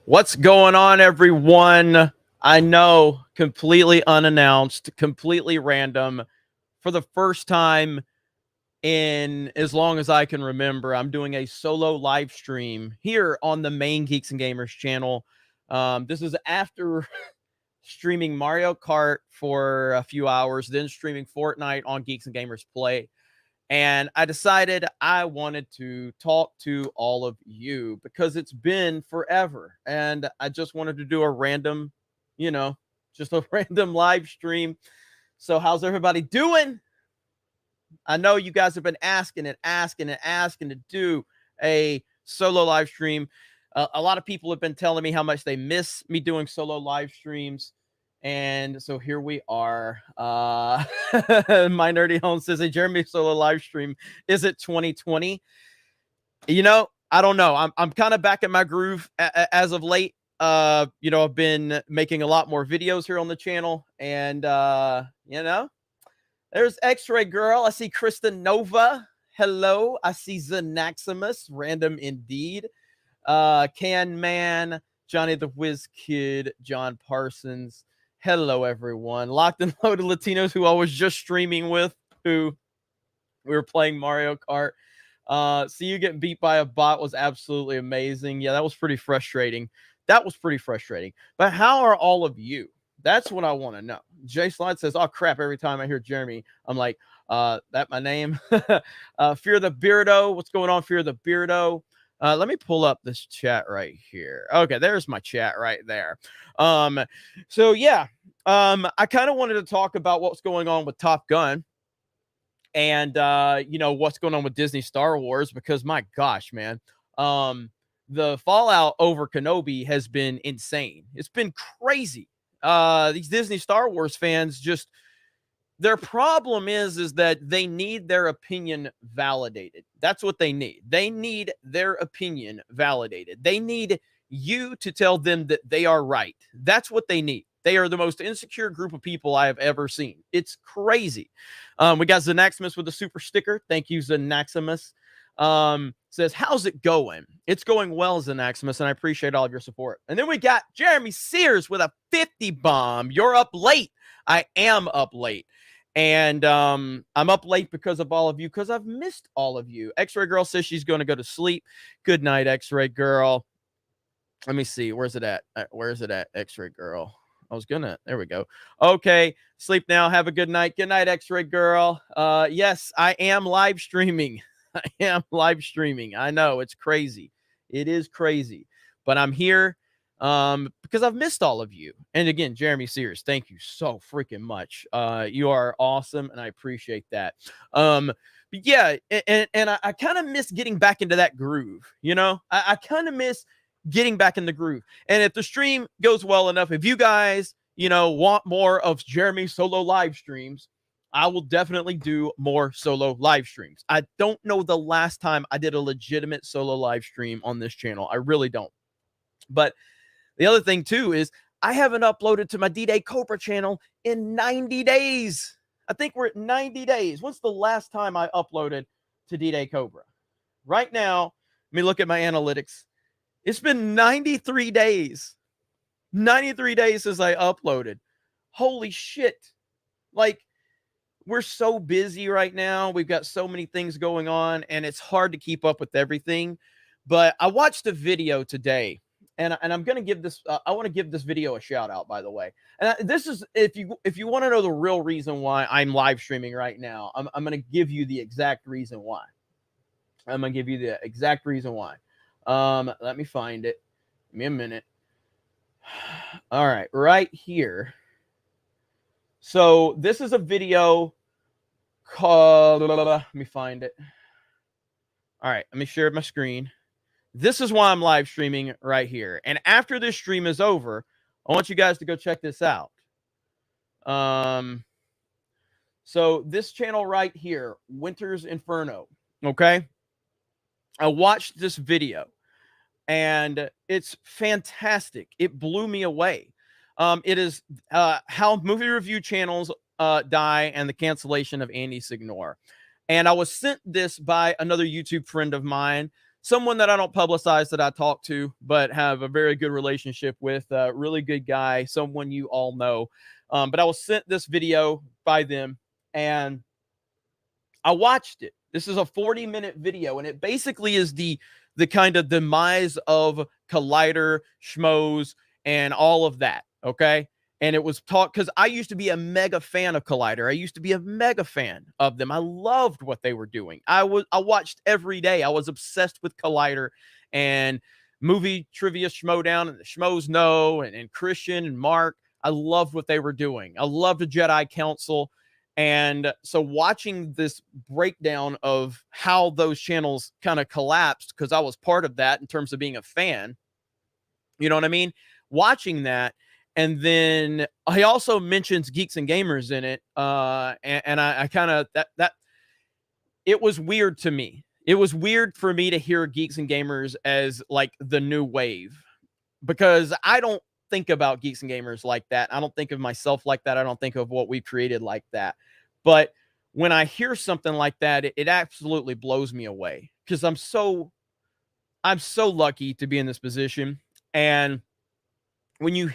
What's going on, everyone? I know, completely unannounced, completely random. For the first time in as long as I can remember, I'm doing a solo live stream here on the main Geeks and Gamers channel. This is after streaming Mario Kart for a few hours, then streaming Fortnite on Geeks and Gamers Play. And I decided I wanted to talk to all of you because it's been forever. And I just wanted to do a random, you know, just a random live stream. So, how's everybody doing? I know you guys have been asking to do a solo live stream. A lot of people have been telling me how much they miss me doing solo live streams. And so here we are. My Nerdy Home says a Jeremy solo live stream. Is it 2020? I don't know. I'm kind of back in my groove as of late. I've been making a lot more videos here on the channel. And, there's X-Ray Girl. I see Kristen Nova. Hello. I see Zanaximus. Random indeed. Can Man, Johnny the Whiz Kid, John Parsons. Hello, everyone. Locked and Loaded Latinos who I was just streaming with, who we were playing Mario Kart. See you getting beat by a bot was absolutely amazing. Yeah, that was pretty frustrating. But how are all of you? That's what I want to know. Jay Slide says, oh, crap, every time I hear Jeremy, I'm like, that my name? Fear the Beardo. What's going on, Fear the Beardo? Let me pull up this chat right here. Okay, there's my chat right there. I kind of wanted to talk about what's going on with Top Gun and what's going on with Disney Star Wars, because my gosh, man, the fallout over Kenobi has been insane. It's been crazy. These Disney Star Wars fans just, their problem is that they need their opinion validated. That's what they need. They need their opinion validated. They need you to tell them that they are right. That's what they need. They are the most insecure group of people I have ever seen. It's crazy. We got Zanaximus with a super sticker. Thank you, Zanaximus. Says, how's it going? It's going well, Zanaximus, and I appreciate all of your support. And then we got Jeremy Sears with a 50 bomb. You're up late. I am up late. And I'm up late because of all of you, because I've missed all of you. X-Ray Girl says she's going to go to sleep. Good night, X-Ray Girl. Let me see. Where's it at? Where's it at, X-Ray Girl? There we go. Okay. Sleep now. Have a good night. Good night, X-Ray Girl. Yes, I am live streaming. I know it's crazy. It is crazy, but I'm here because I've missed all of you. And again, Jeremy Sears, thank you so freaking much. You are awesome, and I appreciate that. But yeah, and I kind of miss getting back into that groove. I kind of miss getting back in the groove. And if the stream goes well enough, if you guys, want more of Jeremy solo live streams, I will definitely do more solo live streams. I don't know the last time I did a legitimate solo live stream on this channel. I really don't. But the other thing, too, is I haven't uploaded to my D-Day Cobra channel in 90 days. I think we're at 90 days. When's the last time I uploaded to D-Day Cobra? Right now, let me look at my analytics. It's been 93 days. 93 days since I uploaded. Holy shit. Like, we're so busy right now. We've got so many things going on, and it's hard to keep up with everything. But I watched a video today, and I'm going to give this, I want to give this video a shout out, by the way. And this is, if you want to know the real reason why I'm live streaming right now, I'm going to give you the exact reason why. Let me find it. Give me a minute. All right, right here. So this is a video called, let me find it. All right, let me share my screen. This is why I'm live streaming right here. And after this stream is over, I want you guys to go check this out. So this channel right here, Winter's Inferno, okay? I watched this video, and it's fantastic. It blew me away. It is how movie review channels die and the cancellation of Andy Signore. And I was sent this by another YouTube friend of mine someone that I don't publicize that I talk to, but have a very good relationship with. Really good guy, someone you all know. But I was sent this video by them, and I watched it. This is a 40-minute video, and it basically is the kind of demise of Collider, Schmoes, and all of that. Okay. And it was taught because I used to be a mega fan of Collider. I used to be a mega fan of them. I loved what they were doing. I watched every day. I was obsessed with Collider and movie trivia Schmodown and the Schmoes Know and Christian and Mark. I loved what they were doing. I loved the Jedi Council. And so watching this breakdown of how those channels kind of collapsed, because I was part of that in terms of being a fan, you know what I mean? Watching that. And then he also mentions Geeks and Gamers in it. And I kind of, that it was weird to me. It was weird for me to hear Geeks and Gamers as like the new wave, because I don't think about Geeks and Gamers like that. I don't think of myself like that. I don't think of what we created like that. But when I hear something like that, it absolutely blows me away, because I'm so lucky to be in this position. And when you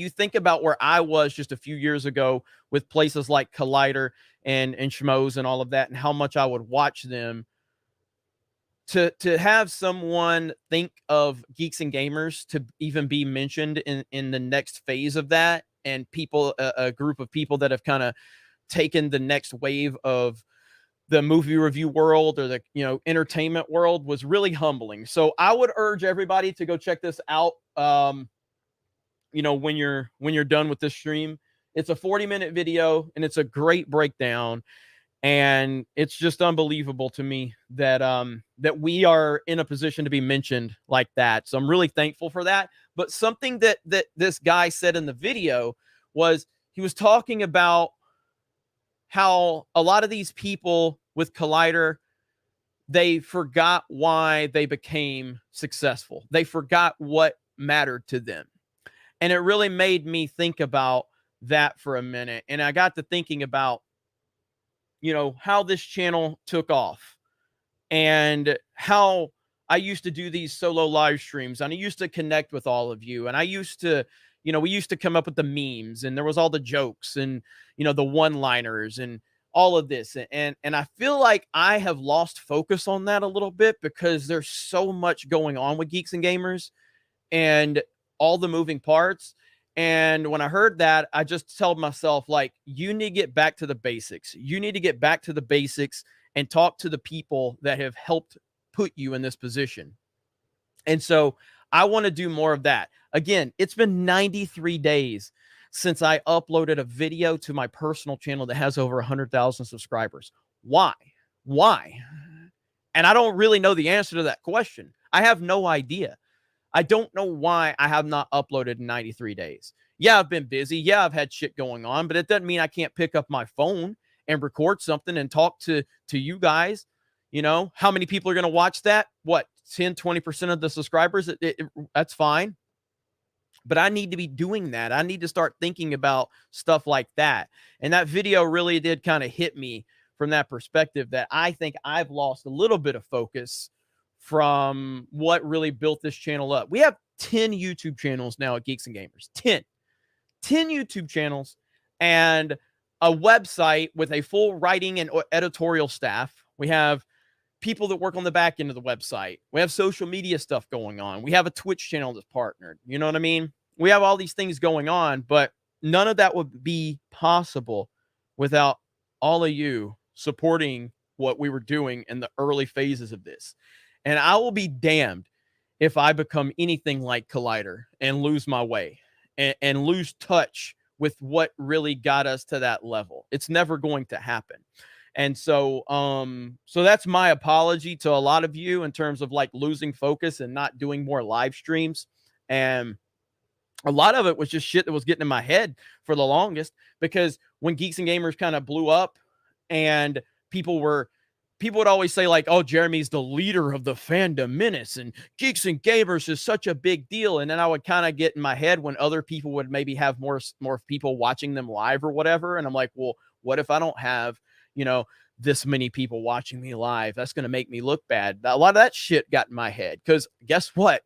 think about where I was just a few years ago with places like Collider and Schmoes and all of that, and how much I would watch them, to have someone think of Geeks and Gamers to even be mentioned in the next phase of that, and people, a group of people that have kind of taken the next wave of the movie review world, or the, entertainment world, was really humbling. So I would urge everybody to go check this out. When you're done with this stream, it's a 40-minute video, and it's a great breakdown. And it's just unbelievable to me that that we are in a position to be mentioned like that. So I'm really thankful for that. But something that this guy said in the video was, he was talking about how a lot of these people with Collider, they forgot why they became successful. They forgot what mattered to them. And it really made me think about that for a minute. And I got to thinking about, how this channel took off, and how I used to do these solo live streams, and I used to connect with all of you. And I used to, we used to come up with the memes, and there was all the jokes, and, the one-liners and all of this. And I feel like I have lost focus on that a little bit, because there's so much going on with Geeks and Gamers and all the moving parts. And when I heard that, I just told myself, like, you need to get back to the basics. You need to get back to the basics and talk to the people that have helped put you in this position. And so I want to do more of that. Again, it's been 93 days since I uploaded a video to my personal channel that has over 100,000 subscribers. Why? And I don't really know the answer to that question. I have no idea. I don't know why I have not uploaded in 93 days. Yeah, I've been busy. Yeah, I've had shit going on, but it doesn't mean I can't pick up my phone and record something and talk to you guys. How many people are going to watch that? What, 10, 20% of the subscribers? That's fine. But I need to be doing that. I need to start thinking about stuff like that. And that video really did kind of hit me from that perspective, that I think I've lost a little bit of focus from what really built this channel up. We have 10 YouTube channels now at Geeks and Gamers. 10 YouTube channels, and a website with a full writing and editorial staff. We have people that work on the back end of the website. We have social media stuff going on. We have a Twitch channel that's partnered. You know what I mean? We have all these things going on, but none of that would be possible without all of you supporting what we were doing in the early phases of this. And I will be damned if I become anything like Collider and lose my way and lose touch with what really got us to that level. It's never going to happen. And so, so that's my apology to a lot of you in terms of like losing focus and not doing more live streams. And a lot of it was just shit that was getting in my head for the longest, because when Geeks and Gamers kind of blew up, and people would always say like, oh, Jeremy's the leader of the fandom menace, and Geeks and Gamers is such a big deal. And then I would kind of get in my head when other people would maybe have more people watching them live or whatever. And I'm like, well, what if I don't have, this many people watching me live. That's going to make me look bad. A lot of that shit got in my head because guess what?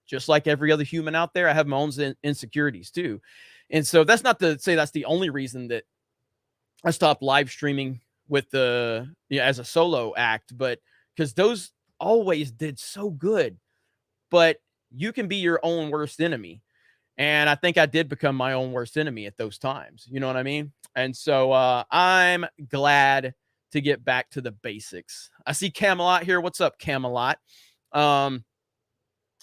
Just like every other human out there, I have my own insecurities too. And so that's not to say that's the only reason that I stopped live streaming with the, as a solo act, but because those always did so good. But you can be your own worst enemy. And I think I did become my own worst enemy at those times. You know what I mean? And so I'm glad to get back to the basics. I see Camelot here. What's up, Camelot? And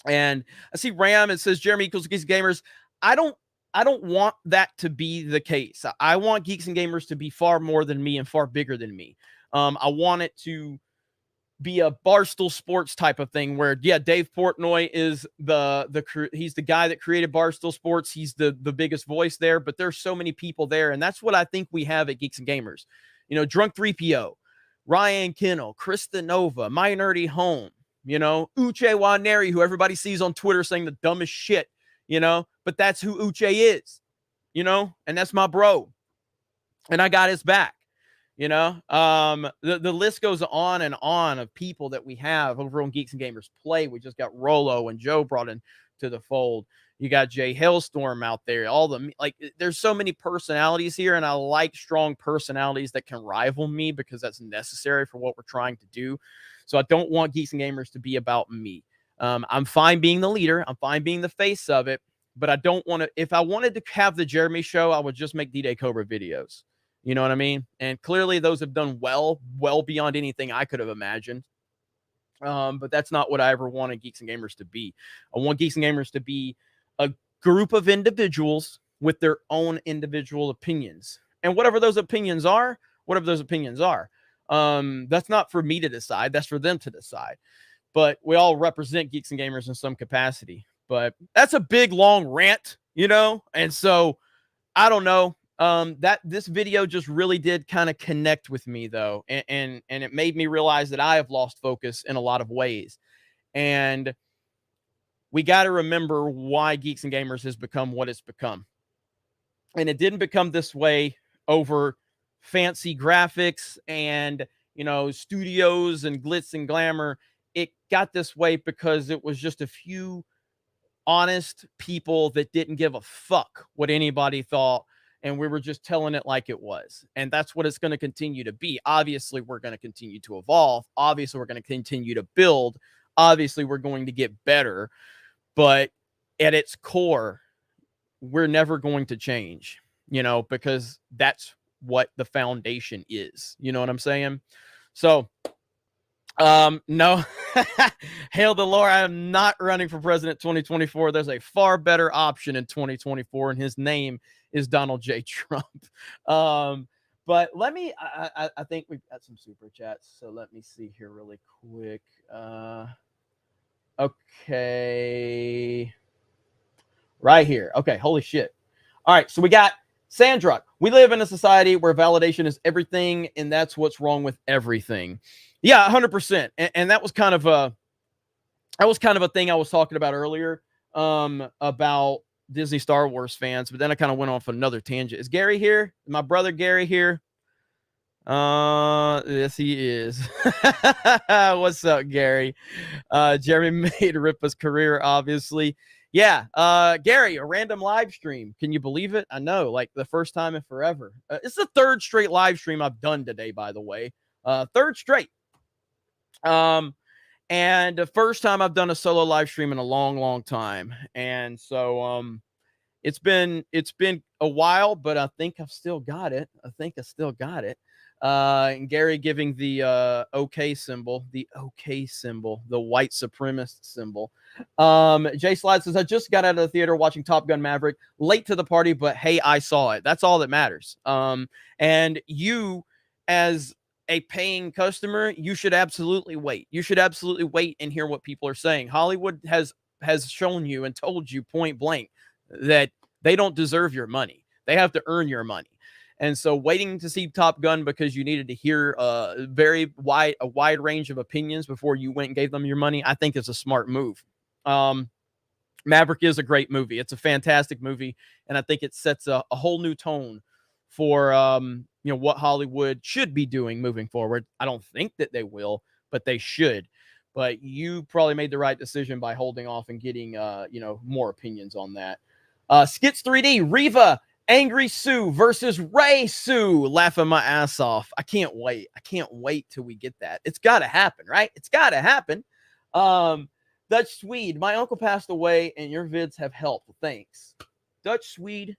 I see Ram. It says Jeremy equals Geeks Gamers. I don't want that to be the case. I want Geeks and Gamers to be far more than me and far bigger than me. I want it to be a Barstool Sports type of thing where, yeah, Dave Portnoy is he's the guy that created Barstool Sports. He's the biggest voice there, but there's so many people there. And that's what I think we have at Geeks and Gamers. Drunk 3PO, Ryan Kennel, Krista Nova, My Nerdy Home, Uche Waneri, who everybody sees on Twitter saying the dumbest shit, but that's who Uche is, and that's my bro. And I got his back. The list goes on and on of people that we have over on Geeks and Gamers Play. We just got Rolo and Joe brought in to the fold. You got Jay Hailstorm out there. There's so many personalities here, and I like strong personalities that can rival me because that's necessary for what we're trying to do. So I don't want Geeks and Gamers to be about me. I'm fine being the leader. I'm fine being the face of it, but I don't want to. If I wanted to have the Jeremy show, I would just make D-Day Cobra videos. You know what I mean? And clearly those have done well beyond anything I could have imagined. But that's not what I ever wanted Geeks and Gamers to be. I want Geeks and Gamers to be a group of individuals with their own individual opinions. And whatever those opinions are, that's not for me to decide. That's for them to decide. But we all represent Geeks and Gamers in some capacity. But that's a big, long rant, And so, I don't know. That this video just really did kind of connect with me though. And it made me realize that I have lost focus in a lot of ways. And we got to remember why Geeks and Gamers has become what it's become. And it didn't become this way over fancy graphics and, studios and glitz and glamour. It got this way because it was just a few honest people that didn't give a fuck what anybody thought. And we were just telling it like it was. And that's what it's going to continue to be. Obviously, we're going to continue to evolve. Obviously, we're going to continue to build. Obviously, we're going to get better. But at its core, we're never going to change, because that's what the foundation is. You know what I'm saying? So, no. Hail the Lord. I am not running for president 2024. There's a far better option in 2024, and his name is Donald J. Trump. But let me, I think we've got some super chats. So let me see here really quick. Okay. Right here. Okay. Holy shit. All right. So we got Sandra. We live in a society where validation is everything, and that's what's wrong with everything. Yeah, 100%. And that was kind of a thing I was talking about earlier, about Disney Star Wars fans, but then I kind of went off another tangent. Is Gary here? Is my brother Gary here? Yes, he is. What's up, Gary? Jeremy made Ripa's career, obviously. Yeah, Gary, a random live stream. Can you believe it? I know, like the first time in forever. It's the third straight live stream I've done today, by the way. Third straight. And the first time I've done a solo live stream in a long, long time. And so, it's been a while, but I think I've still got it. And Gary giving the OK symbol, the white supremacist symbol. Jay Slide says, I just got out of the theater watching Top Gun Maverick, late to the party, but hey, I saw it. That's all that matters. And you, as a paying customer, you should absolutely wait. You should absolutely wait and hear what people are saying. Hollywood has shown you and told you point blank that they don't deserve your money. They have to earn your money. And so waiting to see Top Gun because you needed to hear a wide range of opinions before you went and gave them your money, I think is a smart move. Maverick is a great movie. It's a fantastic movie. And I think it sets a whole new tone for you know, what Hollywood should be doing moving forward. I don't think that they will, but they should. But you probably made the right decision by holding off and getting you know, more opinions on that. Skits 3D, Reva, Angry Sue versus Ray Sue. Laughing my ass off. I can't wait. I can't wait till we get that. It's got to happen, right? It's got to happen. Dutch Swede, my uncle passed away and your vids have helped. Thanks. Dutch Swede,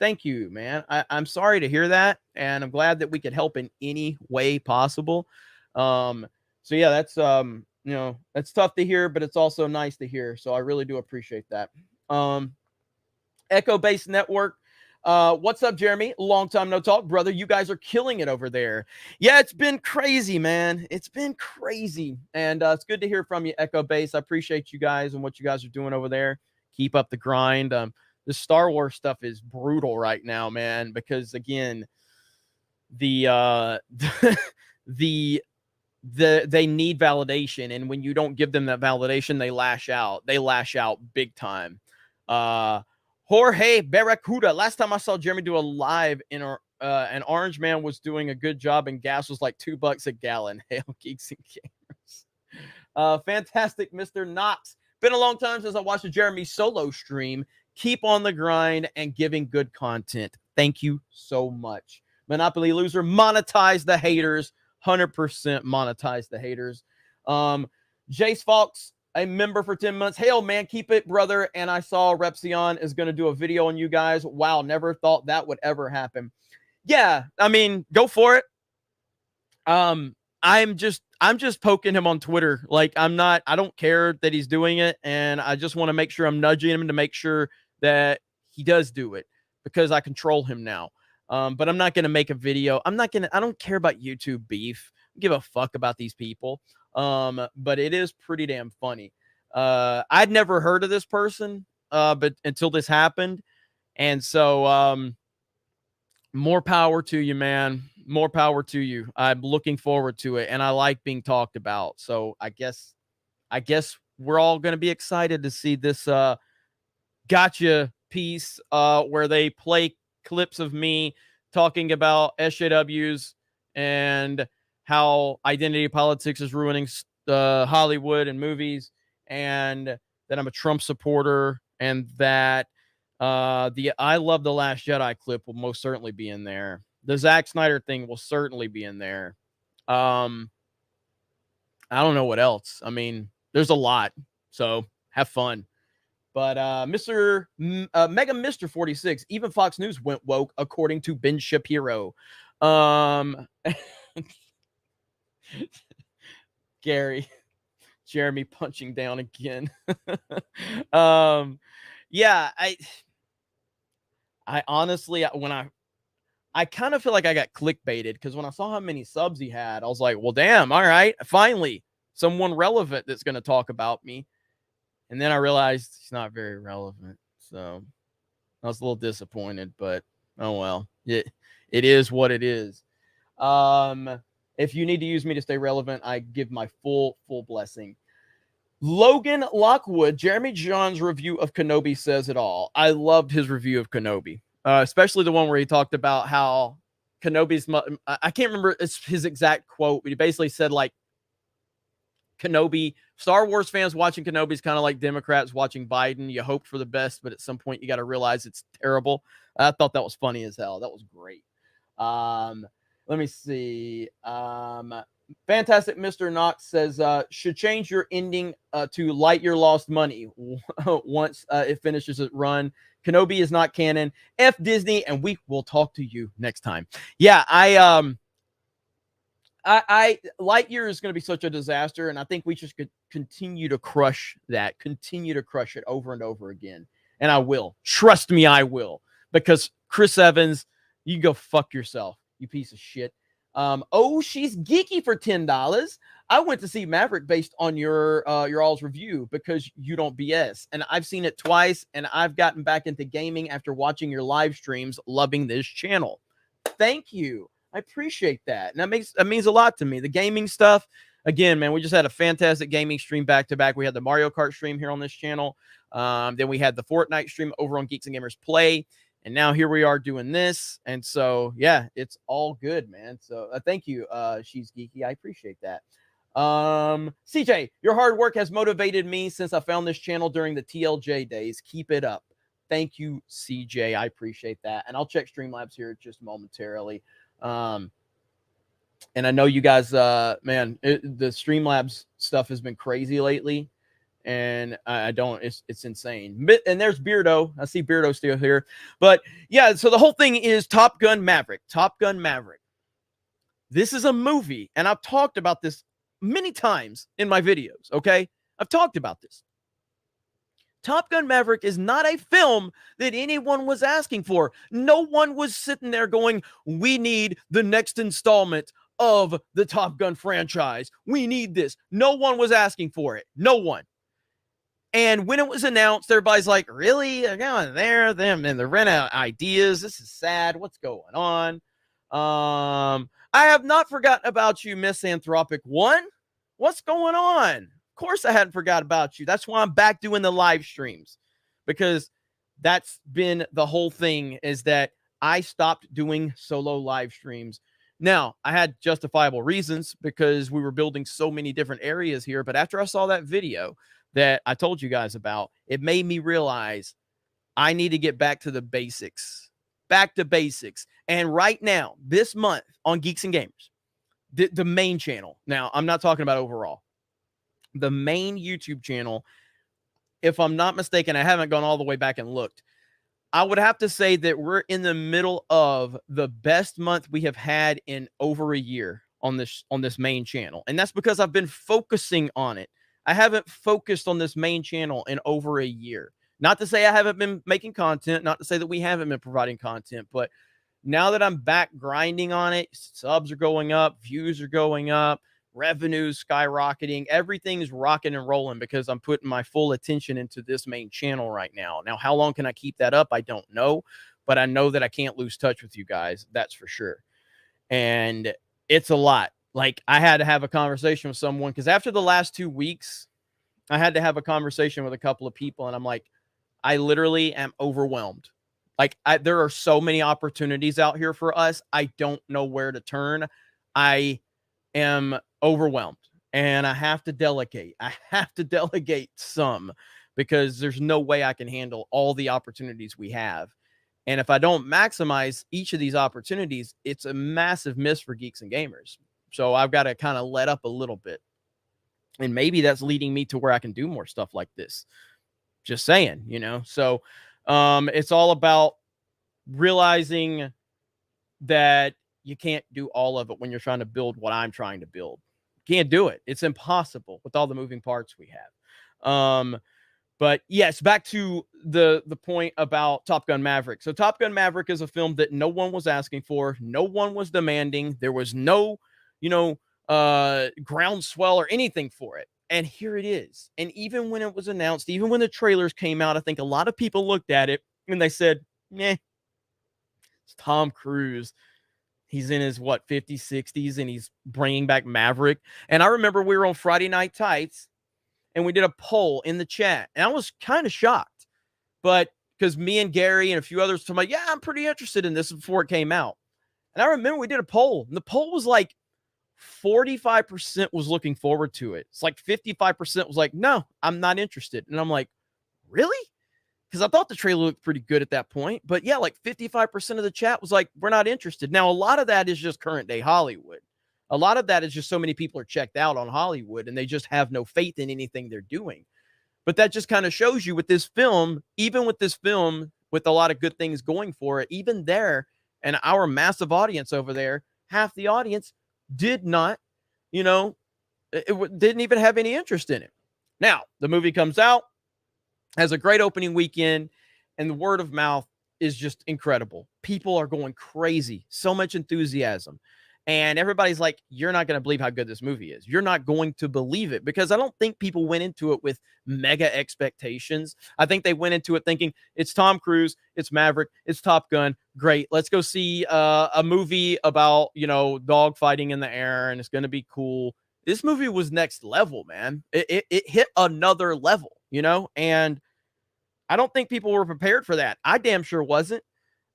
thank you, man. I'm sorry to hear that, and I'm glad that we could help in any way possible. So yeah, that's you know, that's tough to hear, but it's also nice to hear. So I really do appreciate that. Echo Base Network. What's up, Jeremy? Long time no talk, brother. You guys are killing it over there. Yeah, it's been crazy, man. It's been crazy. And it's good to hear from you, Echo Base. I appreciate you guys and what you guys are doing over there. Keep up the grind. The Star Wars stuff is brutal right now, man, because again, they need validation, and when you don't give them that validation, they lash out. They lash out big time. Jorge Barracuda. Last time I saw Jeremy do a live in an Orange Man was doing a good job, and gas was like $2 a gallon. Hail Geeks and Gamers. Fantastic, Mr. Knox. Been a long time since I watched a Jeremy solo stream. Keep on the grind and giving good content. Thank you so much. Monopoly Loser, monetize the haters. 100% monetize the haters. Jace Fox, a member for 10 months. Hail, man, keep it, brother. And I saw Repsion is going to do a video on you guys. Wow, never thought that would ever happen. Yeah, I mean, go for it. I'm just poking him on Twitter. Like, I don't care that he's doing it, and I just want to make sure I'm nudging him to make sure that he does do it, because I control him now. But I'm not going to make a video. I don't care about YouTube beef. I don't give a fuck about these people. But it is pretty damn funny. I'd never heard of this person, but until this happened. And so, more power to you, man. More power to you. I'm looking forward to it, and I like being talked about. So I guess we're all going to be excited to see this gotcha piece where they play clips of me talking about SJWs and how identity politics is ruining Hollywood and movies, and that I'm a Trump supporter, and that the I Love the Last Jedi clip will most certainly be in there. The Zack Snyder thing will certainly be in there. I don't know what else. I mean, there's a lot, so have fun. But Mega Mr. 46, even Fox News went woke, according to Ben Shapiro. Jeremy punching down again. Yeah, I honestly, I kind of feel like I got clickbaited, because when I saw how many subs he had, I was like, well, damn, all right, finally, someone relevant that's going to talk about me. And then I realized he's not very relevant. So I was a little disappointed, but oh well. It is what it is. If you need to use me to stay relevant, I give my full blessing. Logan Lockwood, Jeremy John's review of Kenobi says it all. I loved his review of Kenobi, especially the one where he talked about how Kenobi's, I can't remember his exact quote, but he basically said, like, Kenobi, Star Wars fans watching Kenobi is kind of like Democrats watching Biden. You hope for the best, but at some point you got to realize it's terrible. I thought that was funny as hell. That was great. Let me see. Fantastic Mr. Knox says, should change your ending to Light Your Lost Money once it finishes its run. Kenobi is not canon. F Disney, and we will talk to you next time. Yeah, I Lightyear is going to be such a disaster, and I think we just could continue to crush that, continue to crush it over and over again. And I will. Trust me, I will. Because Chris Evans, you go fuck yourself, you piece of shit. Oh, she's geeky for $10. I went to see Maverick based on your all's review, because you don't BS. And I've seen it twice, and I've gotten back into gaming after watching your live streams, loving this channel. Thank you. I appreciate that. And that means a lot to me. The gaming stuff, again, man, we just had a fantastic gaming stream back to back. We had the Mario Kart stream here on this channel. Then we had the Fortnite stream over on Geeks and Gamers Play. And now here we are doing this. And so, yeah, it's all good, man. So thank you. She's geeky. I appreciate that. CJ, your hard work has motivated me since I found this channel during the TLJ days. Keep it up. Thank you, CJ. I appreciate that. And I'll check Streamlabs here just momentarily. And I know you guys, man, the Streamlabs stuff has been crazy lately. And I don't, it's insane. And there's Beardo. I see Beardo still here. But yeah, so the whole thing is Top Gun Maverick. Top Gun Maverick. This is a movie, and I've talked about this many times in my videos, okay? I've talked about this. Top Gun Maverick is not a film that anyone was asking for. No one was sitting there going, we need the next installment of the Top Gun franchise. We need this. No one was asking for it. No one. And when it was announced, everybody's like, really? They're going there, them, and they're running out of ideas. This is sad. What's going on? I have not forgotten about you, Misanthropic One. What's going on? Of course I hadn't forgot about you. That's why I'm back doing the live streams, because that's been the whole thing, is that I stopped doing solo live streams. Now, I had justifiable reasons because we were building so many different areas here, but after I saw that video that I told you guys about, it made me realize I need to get back to the basics. Back to basics. And right now, this month on Geeks and Gamers, the main channel. Now, I'm not talking about overall. The main YouTube channel, if I'm not mistaken, I haven't gone all the way back and looked. I would have to say that we're in the middle of the best month we have had in over a year on this main channel. And that's because I've been focusing on it. I haven't focused on this main channel in over a year. Not to say I haven't been making content, not to say that we haven't been providing content, but now that I'm back grinding on it, subs are going up, views are going up, revenue's skyrocketing, everything's rocking and rolling because I'm putting my full attention into this main channel right now. Now, how long can I keep that up? I don't know, but I know that I can't lose touch with you guys. That's for sure. And it's a lot. Like, I had to have a conversation with someone because after the last 2 weeks, I had to have a conversation with a couple of people, and I'm like, I literally am overwhelmed. Like, there are so many opportunities out here for us. I don't know where to turn. I am overwhelmed, and I have to delegate. I have to delegate some because there's no way I can handle all the opportunities we have. And if I don't maximize each of these opportunities, it's a massive miss for Geeks and Gamers. So I've got to kind of let up a little bit. And maybe that's leading me to where I can do more stuff like this. Just saying, you know? So it's all about realizing that you can't do all of it when you're trying to build what I'm trying to build. Can't do it. It's impossible with all the moving parts we have. But yes, back to the point about Top Gun Maverick. So Top Gun Maverick is a film that no one was asking for. No one was demanding. There was no, groundswell or anything for it. And here it is. And even when it was announced, even when the trailers came out, I think a lot of people looked at it and they said, "Meh, it's Tom Cruise. He's in his, 50s, 60s, and he's bringing back Maverick." And I remember we were on Friday Night Tights, and we did a poll in the chat. And I was kind of shocked. But because me and Gary and a few others told me, yeah, I'm pretty interested in this before it came out. And I remember we did a poll. And the poll was like 45% was looking forward to it. It's like 55% was like, no, I'm not interested. And I'm like, really? Because I thought the trailer looked pretty good at that point. But yeah, like 55% of the chat was like, we're not interested. Now, a lot of that is just current day Hollywood. A lot of that is just so many people are checked out on Hollywood and they just have no faith in anything they're doing. But that just kind of shows you with this film, even with this film, with a lot of good things going for it, even there, and our massive audience over there, half the audience did not, it didn't even have any interest in it. Now, the movie comes out, has a great opening weekend, and the word of mouth is just incredible. People are going crazy. So much enthusiasm. And everybody's like, you're not going to believe how good this movie is. You're not going to believe it, because I don't think people went into it with mega expectations. I think they went into it thinking it's Tom Cruise, it's Maverick, it's Top Gun. Great. Let's go see a movie about, dog fighting in the air, and it's going to be cool. This movie was next level, man. It hit another level, and I don't think people were prepared for that. I damn sure wasn't.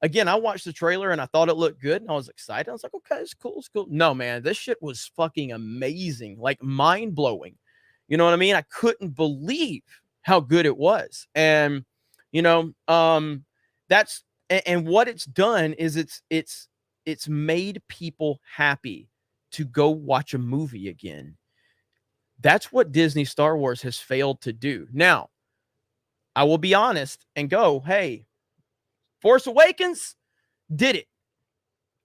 Again, I watched the trailer and I thought it looked good and I was excited. I was like, okay, it's cool. It's cool. No, man, this shit was fucking amazing, like mind blowing. You know what I mean? I couldn't believe how good it was. And, you know, that's, and what it's done is it's made people happy to go watch a movie again. That's what Disney Star Wars has failed to do. Now, I will be honest and go, hey, Force Awakens did it.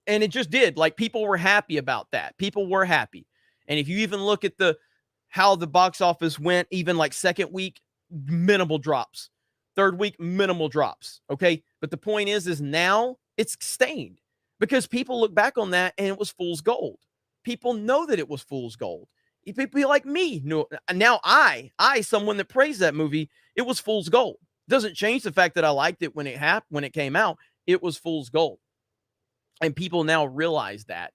And it just did. Like, people were happy about that. People were happy. And if you even look at how the box office went, even like second week, minimal drops. Third week, minimal drops. Okay. But the point is now it's stained because people look back on that and it was fool's gold. People know that it was fool's gold. People like me know now. Someone that praised that movie, it was fool's gold. Doesn't change the fact that I liked it when it came out. It was fool's gold. And people now realize that.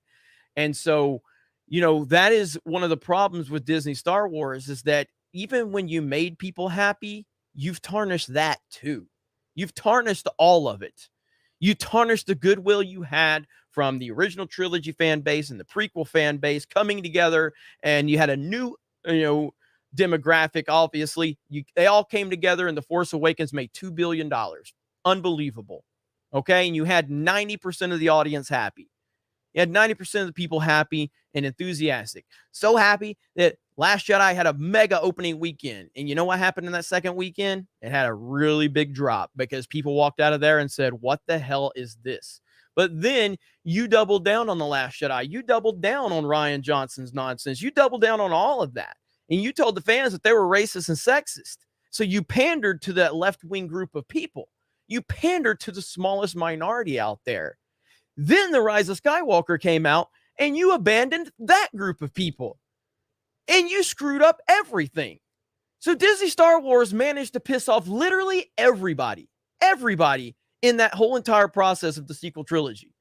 And so, you know, that is one of the problems with Disney Star Wars is that even when you made people happy, you've tarnished that too. You've tarnished all of it. You tarnished the goodwill you had from the original trilogy fan base and the prequel fan base coming together, and you had a new, you know, demographic. Obviously, they all came together, and The Force Awakens made $2 billion. Unbelievable. Okay, and you had 90% of the audience happy. You had 90% of the people happy and enthusiastic. So happy that Last Jedi had a mega opening weekend. And you know what happened in that second weekend? It had a really big drop because people walked out of there and said, what the hell is this? But then you doubled down on The Last Jedi. You doubled down on Rian Johnson's nonsense. You doubled down on all of that. And you told the fans that they were racist and sexist. So you pandered to that left-wing group of people. You pandered to the smallest minority out there. Then The Rise of Skywalker came out, and you abandoned that group of people. And you screwed up everything. So Disney Star Wars managed to piss off literally everybody. Everybody in that whole entire process of the sequel trilogy.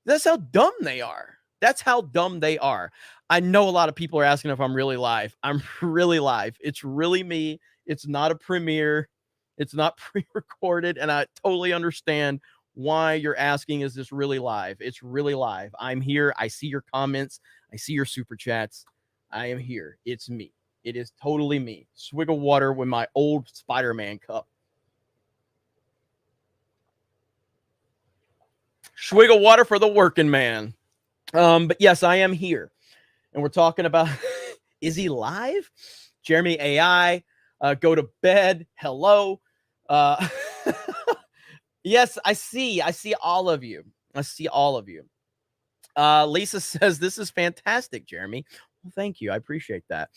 That's how dumb they are. That's how dumb they are. I know a lot of people are asking if I'm really live. I'm really live. It's really me. It's not a premiere. It's not pre-recorded, and I totally understand why you're asking, is this really live? It's really live. I'm here. I see your comments. I see your super chats. I am here. It's me. It is totally me. Swig of water with my old Spider-Man cup. Swig of water for the working man. But yes, I am here. And we're talking about, is he live? Jeremy AI, go to bed. Hello. Yes, I see all of you. I see all of you. Lisa says, this is fantastic, Jeremy. Well, thank you. I appreciate that.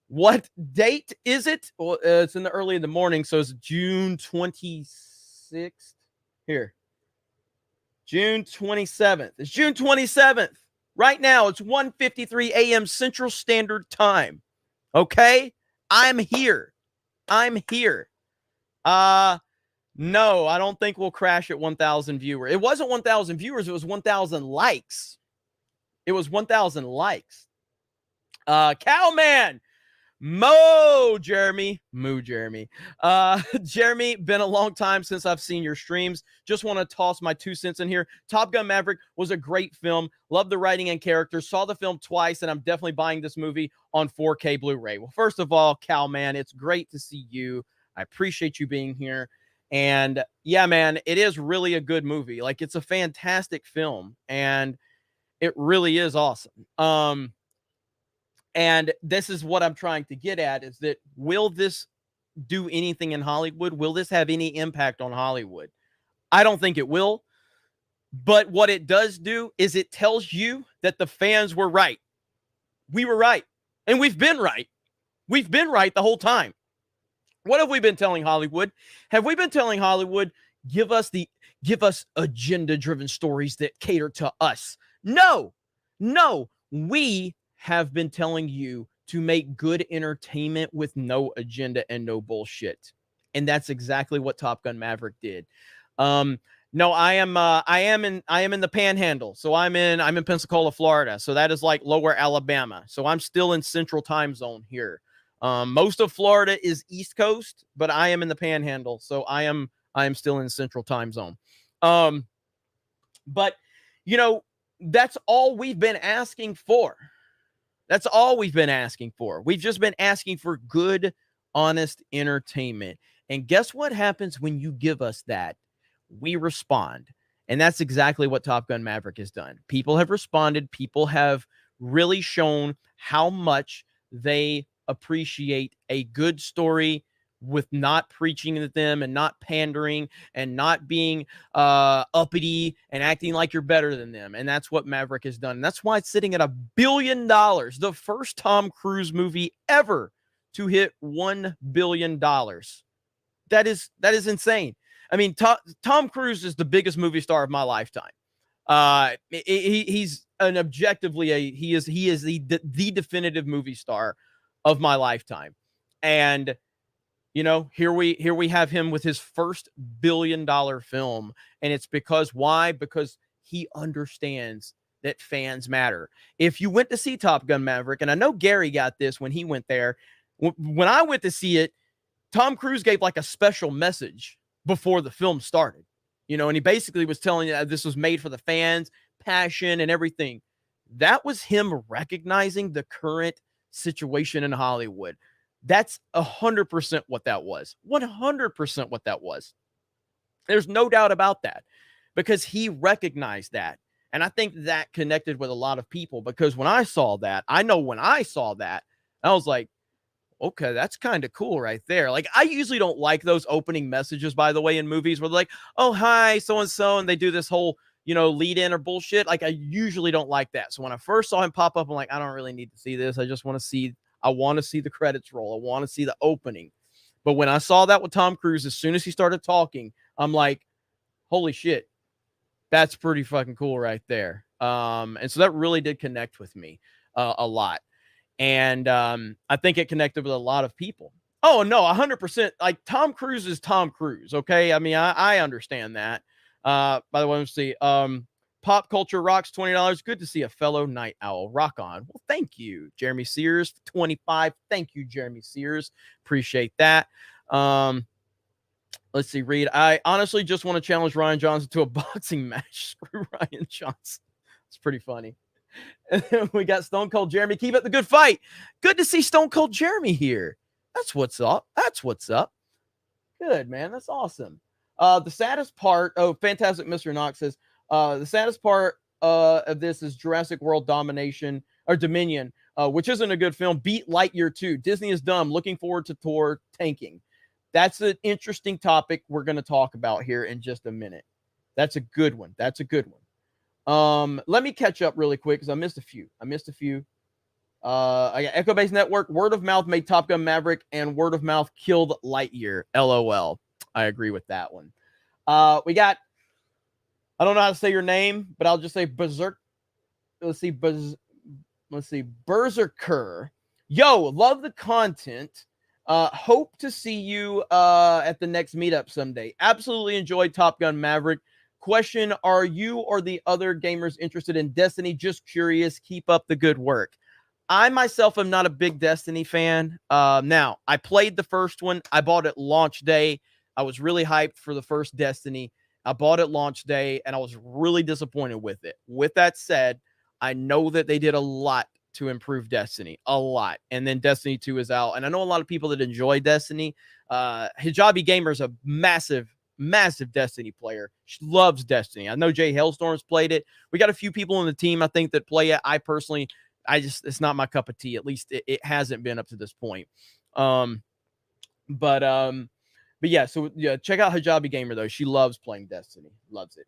What date is it? Well, it's in the early in the morning, so it's June 26th. Here. June 27th. It's June 27th. Right now, it's 1:53 a.m. Central Standard Time. Okay? I'm here. I'm here. No, I don't think we'll crash at 1,000 viewers. It wasn't 1,000 viewers. It was 1,000 likes. It was 1,000 likes. Cowman. Moo, Jeremy. Jeremy, been a long time since I've seen your streams. Just want to toss my 2 cents in here. Top Gun Maverick was a great film. Love the writing and characters. Saw the film twice, and I'm definitely buying this movie on 4K Blu-ray. Well, first of all, Cowman, it's great to see you. I appreciate you being here. And yeah, man, it is really a good movie. Like, it's a fantastic film, and it really is awesome. And this is what I'm trying to get at, is that will this do anything in Hollywood? Will this have any impact on Hollywood? I don't think it will. But what it does do is it tells you that the fans were right. We were right. And we've been right. We've been right the whole time. What have we been telling Hollywood? Have we been telling Hollywood, give us agenda-driven stories that cater to us? No. We have been telling you to make good entertainment with no agenda and no bullshit. And that's exactly what Top Gun Maverick did. No, I am in the Panhandle. So I'm in Pensacola, Florida. So that is like lower Alabama. So I'm still in Central Time Zone here. Most of Florida is East Coast, but I am in the Panhandle. So I am still in Central Time Zone. But you know, that's all we've been asking for. That's all we've been asking for. We've just been asking for good, honest entertainment. And guess what happens when you give us that? We respond. And that's exactly what Top Gun Maverick has done. People have responded. People have really shown how much they appreciate a good story with not preaching to them and not pandering and not being uppity and acting like you're better than them. And that's what Maverick has done. And that's why it's sitting at $1 billion, the first Tom Cruise movie ever to hit $1 billion. That is insane. I mean, Tom Cruise is the biggest movie star of my lifetime. He's an objectively he is the definitive movie star of my lifetime. And you know, here we have him with his first $1 billion film. And it's because why? Because he understands that fans matter. If you went to see Top Gun Maverick, and I know Gary got this when he went there, when I went to see it, Tom Cruise gave like a special message before the film started, you know, and he basically was telling you that this was made for the fans, passion and everything. That was him recognizing the current situation in Hollywood. That's 100% what that was. 100% what that was. There's no doubt about that because he recognized that. And I think that connected with a lot of people because when I saw that, I know when I saw that, I was like, okay, that's kind of cool right there. Like, I usually don't like those opening messages, by the way, in movies where they're like, oh, hi, so-and-so, and they do this whole, you know, lead in or bullshit. Like, I usually don't like that. So when I first saw him pop up, I'm like, I don't really need to see this. I want to see the credits roll. I want to see the opening. But when I saw that with Tom Cruise, as soon as he started talking, I'm like, holy shit, that's pretty fucking cool right there. And so that really did connect with me a lot. And I think it connected with a lot of people. Oh, no, 100%. Like, Tom Cruise is Tom Cruise, okay? I mean, I understand that. By the way, let's see. Pop Culture Rocks, $20. Good to see a fellow night owl. Rock on. Well, thank you, Jeremy Sears, 25. Thank you, Jeremy Sears. Appreciate that. Let's see, Reed. I honestly just want to challenge Ryan Johnson to a boxing match. Screw Ryan Johnson. It's pretty funny. And then we got Stone Cold Jeremy. Keep up the good fight. Good to see Stone Cold Jeremy here. That's what's up. That's what's up. Good, man. That's awesome. The saddest part, Fantastic Mr. Knox says, the saddest part of this is Jurassic World Dominion, which isn't a good film. Beat Lightyear 2. Disney is dumb. Looking forward to Thor tanking. That's an interesting topic we're going to talk about here in just a minute. That's a good one. That's a good one. Let me catch up really quick because I missed a few. I got Echo Base Network. Word of mouth made Top Gun Maverick, and word of mouth killed Lightyear. LOL. I agree with that one. We got, I don't know how to say your name, but I'll just say Berserk. Let's see, Berserker. Yo, love the content. Hope to see you at the next meetup someday. Absolutely enjoyed Top Gun Maverick. Question, are you or the other gamers interested in Destiny? Just curious. Keep up the good work. I myself am not a big Destiny fan. Now, I played the first one. I bought it launch day. I was really hyped for the first Destiny. I bought it launch day, and I was really disappointed with it. With that said, I know that they did a lot to improve Destiny. A lot. And then Destiny 2 is out. And I know a lot of people that enjoy Destiny. Hijabi Gamer is a massive Destiny player. She loves Destiny. I know Jay Hailstorm's played it. We got a few people on the team, I think, that play it. I personally, it's not my cup of tea. At least it hasn't been up to this point. But yeah, so yeah, check out Hijabi Gamer though. She loves playing Destiny. Loves it.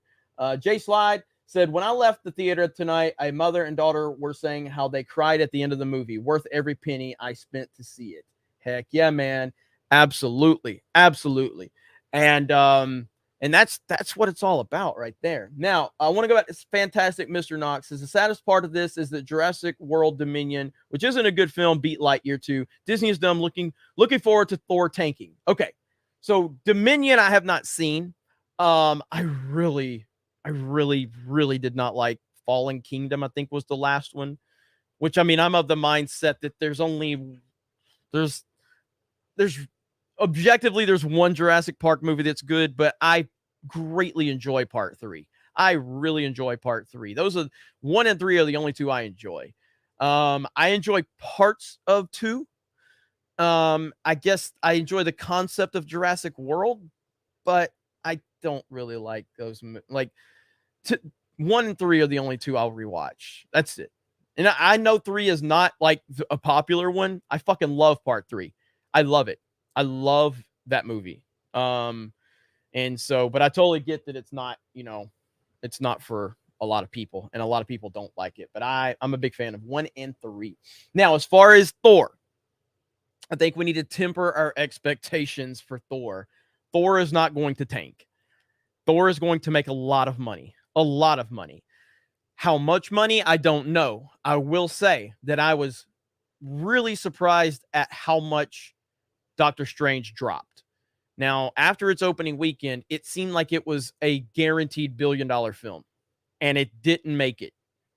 Jay Slide said, when I left the theater tonight, a mother and daughter were saying how they cried at the end of the movie. Worth every penny I spent to see it. Heck yeah, man. Absolutely. Absolutely. And that's what it's all about right there. Now, I want to go back to Fantastic Mr. Knox. The saddest part of this is that Jurassic World Dominion, which isn't a good film, beat Lightyear 2. Disney is dumb. Looking forward to Thor tanking. Okay. So Dominion I have not seen. I really did not like Fallen Kingdom, I think was the last one, which, I mean, I'm of the mindset that there's objectively there's one Jurassic Park movie that's good, but I greatly enjoy part 3. I really enjoy part 3. Those are 1 and 3 are the only two I enjoy. I enjoy parts of 2. I guess I enjoy the concept of Jurassic World, but I don't really like those. Like, 1 and 3 are the only two I'll rewatch. That's it. And I know 3 is not like a popular one. I fucking love part 3. I love it. I love that movie. And so, but I totally get that it's not, it's not for a lot of people, and a lot of people don't like it. But I'm a big fan of 1 and 3. Now, as far as Thor, I think we need to temper our expectations for Thor. Thor is not going to tank. Thor is going to make a lot of money. A lot of money. How much money? I don't know. I will say that I was really surprised at how much Doctor Strange dropped. Now, after its opening weekend, it seemed like it was a guaranteed billion-dollar film, and it didn't make it.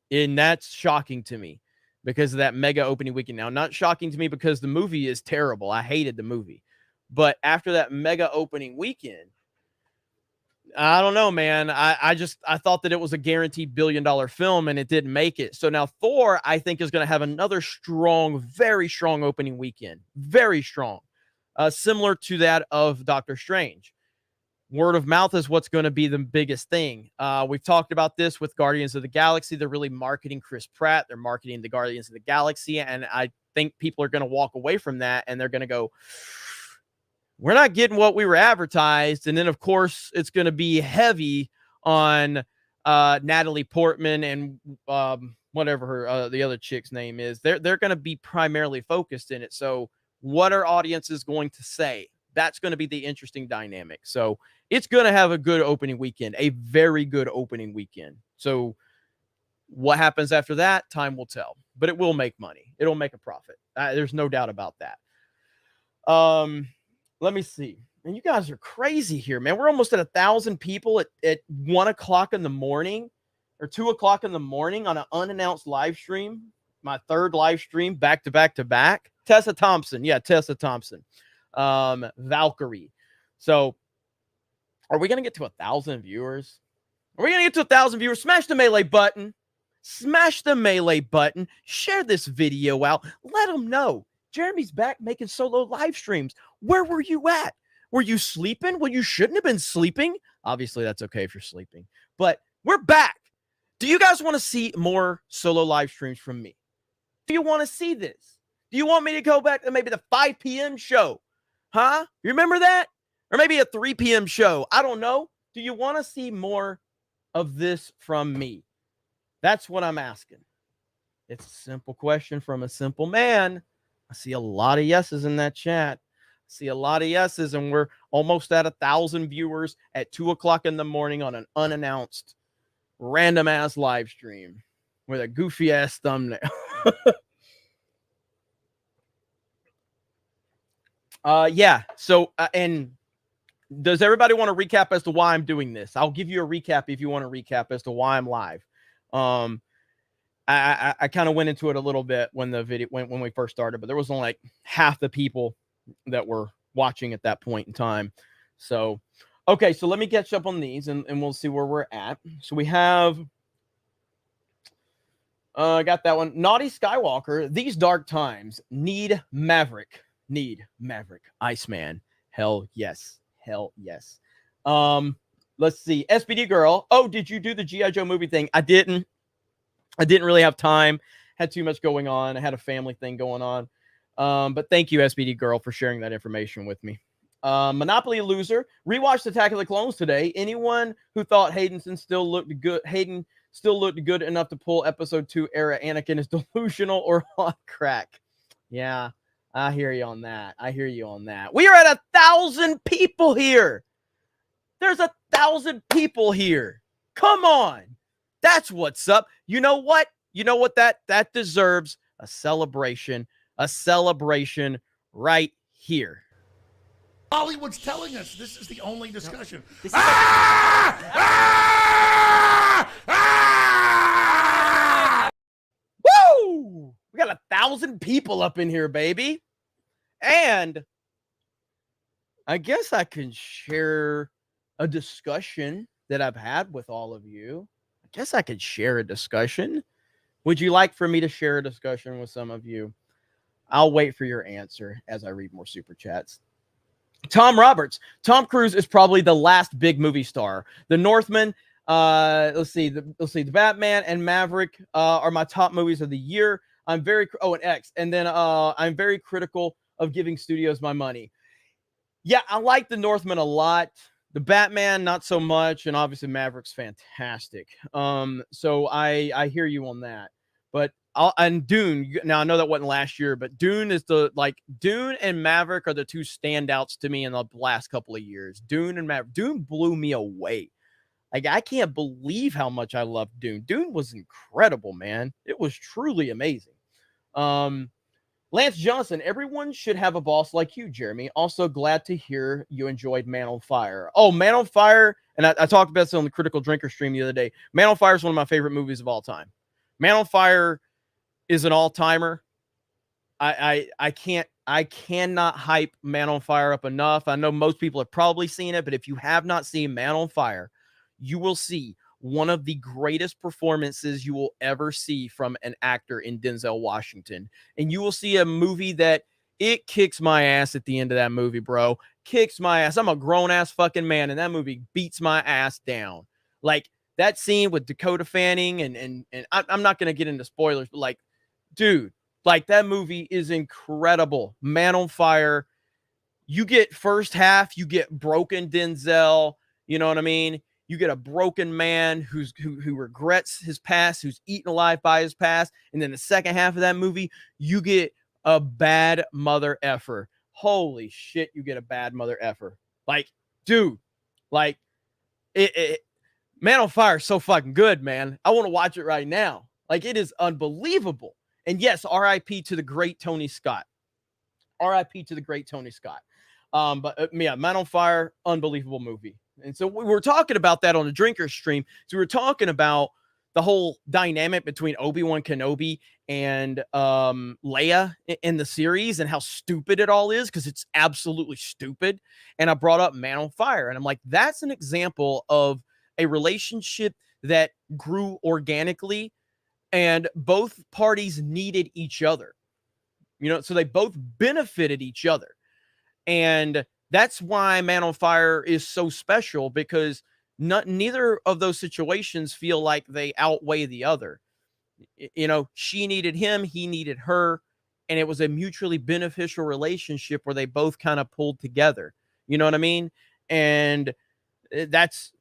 And that's shocking to me because of that mega opening weekend. Now, not shocking to me because the movie is terrible. I hated the movie. But after that mega opening weekend, I don't know, man. I thought that it was a guaranteed billion-dollar film, and it didn't make it. So now Thor, I think, is going to have another strong, very strong opening weekend. Very strong. Similar to that of Doctor Strange. Word of mouth is what's going to be the biggest thing. We've talked about this with Guardians of the Galaxy. They're really marketing Chris Pratt. They're marketing the Guardians of the Galaxy. And I think people are going to walk away from that, and they're going to go, we're not getting what we were advertised. And then, of course, it's going to be heavy on Natalie Portman and whatever her the other chick's name is. They're going to be primarily focused in it. So what are audiences going to say? That's going to be the interesting dynamic. So it's going to have a good opening weekend, a very good opening weekend. So what happens after that, time will tell. But it will make money. It'll make a profit. There's no doubt about that. Let me see. And you guys are crazy here, man. We're almost at 1,000 people at 1 o'clock in the morning or 2 o'clock in the morning on an unannounced live stream. My third live stream back to back to back. Tessa Thompson. Yeah, Tessa Thompson. Valkyrie. So are we going to get to 1,000 viewers? Are we going to get to 1,000 viewers? Smash the melee button. Smash the melee button. Share this video out. Let them know. Jeremy's back making solo live streams. Where were you at? Were you sleeping? Well, you shouldn't have been sleeping. Obviously, that's okay if you're sleeping. But we're back. Do you guys want to see more solo live streams from me? Do you want to see this? Do you want me to go back to maybe the 5 p.m. show? Huh? You remember that? Or maybe a 3 p.m. show. I don't know. Do you want to see more of this from me? That's what I'm asking. It's a simple question from a simple man. I see a lot of yeses in that chat. I see a lot of yeses, and we're almost at 1,000 viewers at 2 o'clock in the morning on an unannounced, random-ass live stream with a goofy-ass thumbnail. Yeah. So, and does everybody want to recap as to why I'm doing this? I'll give you a recap if you want to recap as to why I'm live. I kind of went into it a little bit when the video when we first started, but there was only like half the people that were watching at that point in time. So, okay, so let me catch up on these and we'll see where we're at. So we have got that one. Naughty Skywalker, these dark times need Maverick. Need Maverick. Iceman. Hell yes. Hell yes. Let's see. SPD girl. Oh, did you do the G.I. Joe movie thing? I didn't really have time. Had too much going on. I had a family thing going on. But thank you, SPD girl, for sharing that information with me. Monopoly loser. Rewatched Attack of the Clones today. Anyone who thought Hayden still looked good enough to pull episode 2 era Anakin is delusional or on crack. Yeah, I hear you on that. We are at 1,000 people here. There's 1,000 people here. Come on. That's what's up. You know what? That deserves a celebration. A celebration right here. Hollywood's telling us this is the only discussion. No, Woo! We got 1,000 people up in here, baby. And I guess I can share a discussion that I've had with all of you. I guess I could share a discussion. Would you like for me to share a discussion with some of you? I'll wait for your answer as I read more super chats. Tom Roberts. Tom Cruise is probably the last big movie star. The Northman. Let's see. The Batman and Maverick are my top movies of the year. I'm very and X, and then I'm very critical of giving studios my money. Yeah, I like the Northman a lot. The Batman, not so much, and obviously Maverick's fantastic. So I hear you on that. But and Dune. Now I know that wasn't last year, but Dune is Dune and Maverick are the two standouts to me in the last couple of years. Dune and Maverick. Dune blew me away. Like I can't believe how much I loved Dune. Dune was incredible, man. It was truly amazing. Lance Johnson, everyone should have a boss like you, Jeremy. Also glad to hear you enjoyed Man on Fire. Oh, Man on Fire, and I talked about this on the Critical Drinker stream the other day. Man on Fire is one of my favorite movies of all time. Man on Fire is an all-timer. I cannot hype Man on Fire up enough. I know most people have probably seen it, but if you have not seen Man on Fire, you will see one of the greatest performances you will ever see from an actor in Denzel Washington. And you will see a movie that it kicks my ass at the end of that movie, bro. Kicks my ass. I'm a grown-ass fucking man, and that movie beats my ass down. Like, that scene with Dakota Fanning, and I'm not going to get into spoilers, but, like, dude, like, that movie is incredible. Man on Fire. You get first half, you get broken Denzel, you know what I mean? You get a broken man who regrets his past, who's eaten alive by his past. And then the second half of that movie, you get a bad mother effer. Holy shit, you get a bad mother effer. Like, dude, like, Man on Fire is so fucking good, man. I want to watch it right now. Like, it is unbelievable. And yes, RIP to the great Tony Scott. RIP to the great Tony Scott. Yeah, Man on Fire, unbelievable movie. And so we were talking about that on the Drinker stream. So we were talking about the whole dynamic between Obi-Wan Kenobi and Leia in the series and how stupid it all is, because it's absolutely stupid. And I brought up Man on Fire, and I'm like, that's an example of a relationship that grew organically, and both parties needed each other. You know, so they both benefited each other. And that's why Man on Fire is so special, because neither of those situations feel like they outweigh the other. You know, she needed him, he needed her, and it was a mutually beneficial relationship where they both kind of pulled together. You know what I mean? And that's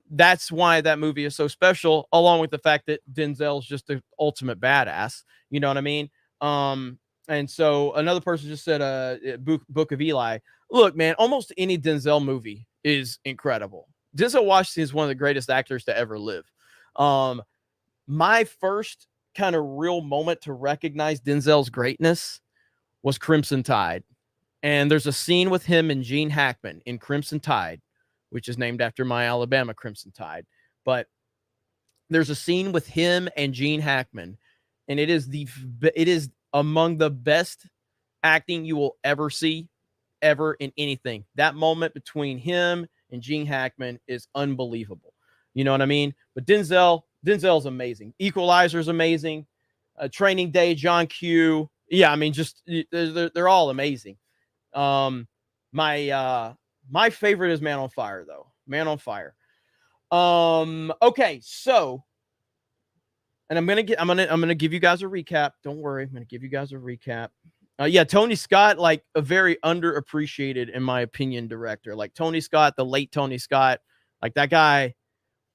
why that movie is so special, along with the fact that Denzel's just the ultimate badass. You know what I mean? And so another person just said, Book of Eli. Look, man, almost any Denzel movie is incredible. Denzel Washington is one of the greatest actors to ever live. My first kind of real moment to recognize Denzel's greatness was Crimson Tide. And there's a scene with him and Gene Hackman in Crimson Tide, which is named after my Alabama Crimson Tide. But there's a scene with him and Gene Hackman, and it is among the best acting you will ever see, ever, in anything. That moment between him and Gene Hackman is unbelievable. You know what I mean? But Denzel's amazing. Equalizer's amazing. Training Day, John Q. Yeah, I mean, just they're all amazing. My favorite is Man on Fire, though. Man on Fire. Okay, so, and I'm gonna give you guys a recap. Don't worry, I'm gonna give you guys a recap. Yeah, Tony Scott, like a very underappreciated, in my opinion, director. Like Tony Scott, the late Tony Scott, like that guy.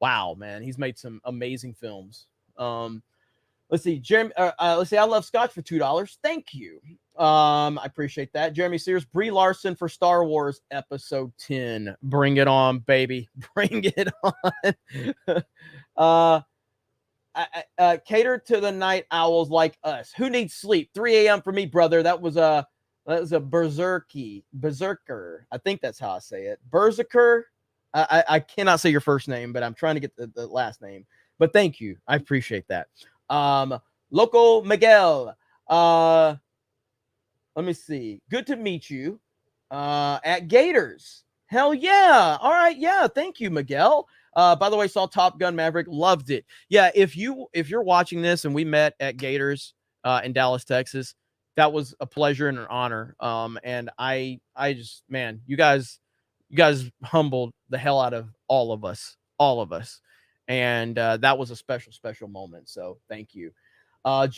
Wow, man, he's made some amazing films. Let's see, Jeremy. Let's see. I love Scotch for $2. Thank you. I appreciate that. Jeremy Sears, Brie Larson for Star Wars Episode 10. Bring it on, baby. Bring it on. Cater to the night owls like us. Who needs sleep? 3 a.m. for me, brother. That was a berserker. I think that's how I say it. Berserker. I cannot say your first name, but I'm trying to get the last name. But thank you. I appreciate that. Loco Miguel. Let me see. Good to meet you. At Gators. Hell yeah. All right. Yeah. Thank you, Miguel. By the way, saw Top Gun Maverick, loved it. Yeah, if you're watching this and we met at Gators in Dallas, Texas, that was a pleasure and an honor. And I just, man, you guys humbled the hell out of all of us, all of us. And that was a special, special moment. So thank you. Let's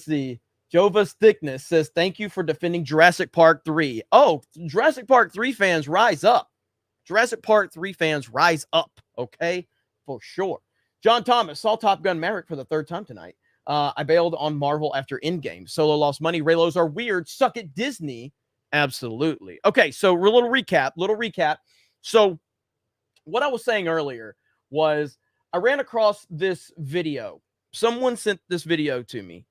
see. Jova's Thickness says, thank you for defending Jurassic Park 3. Oh, Jurassic Park 3 fans, rise up. Jurassic Park 3 fans, rise up. Okay? For sure. John Thomas saw Top Gun Maverick for the third time tonight. I bailed on Marvel after Endgame. Solo lost money. Raylos are weird. Suck at Disney. Absolutely. Okay, so a little recap. So what I was saying earlier was I ran across this video. Someone sent this video to me.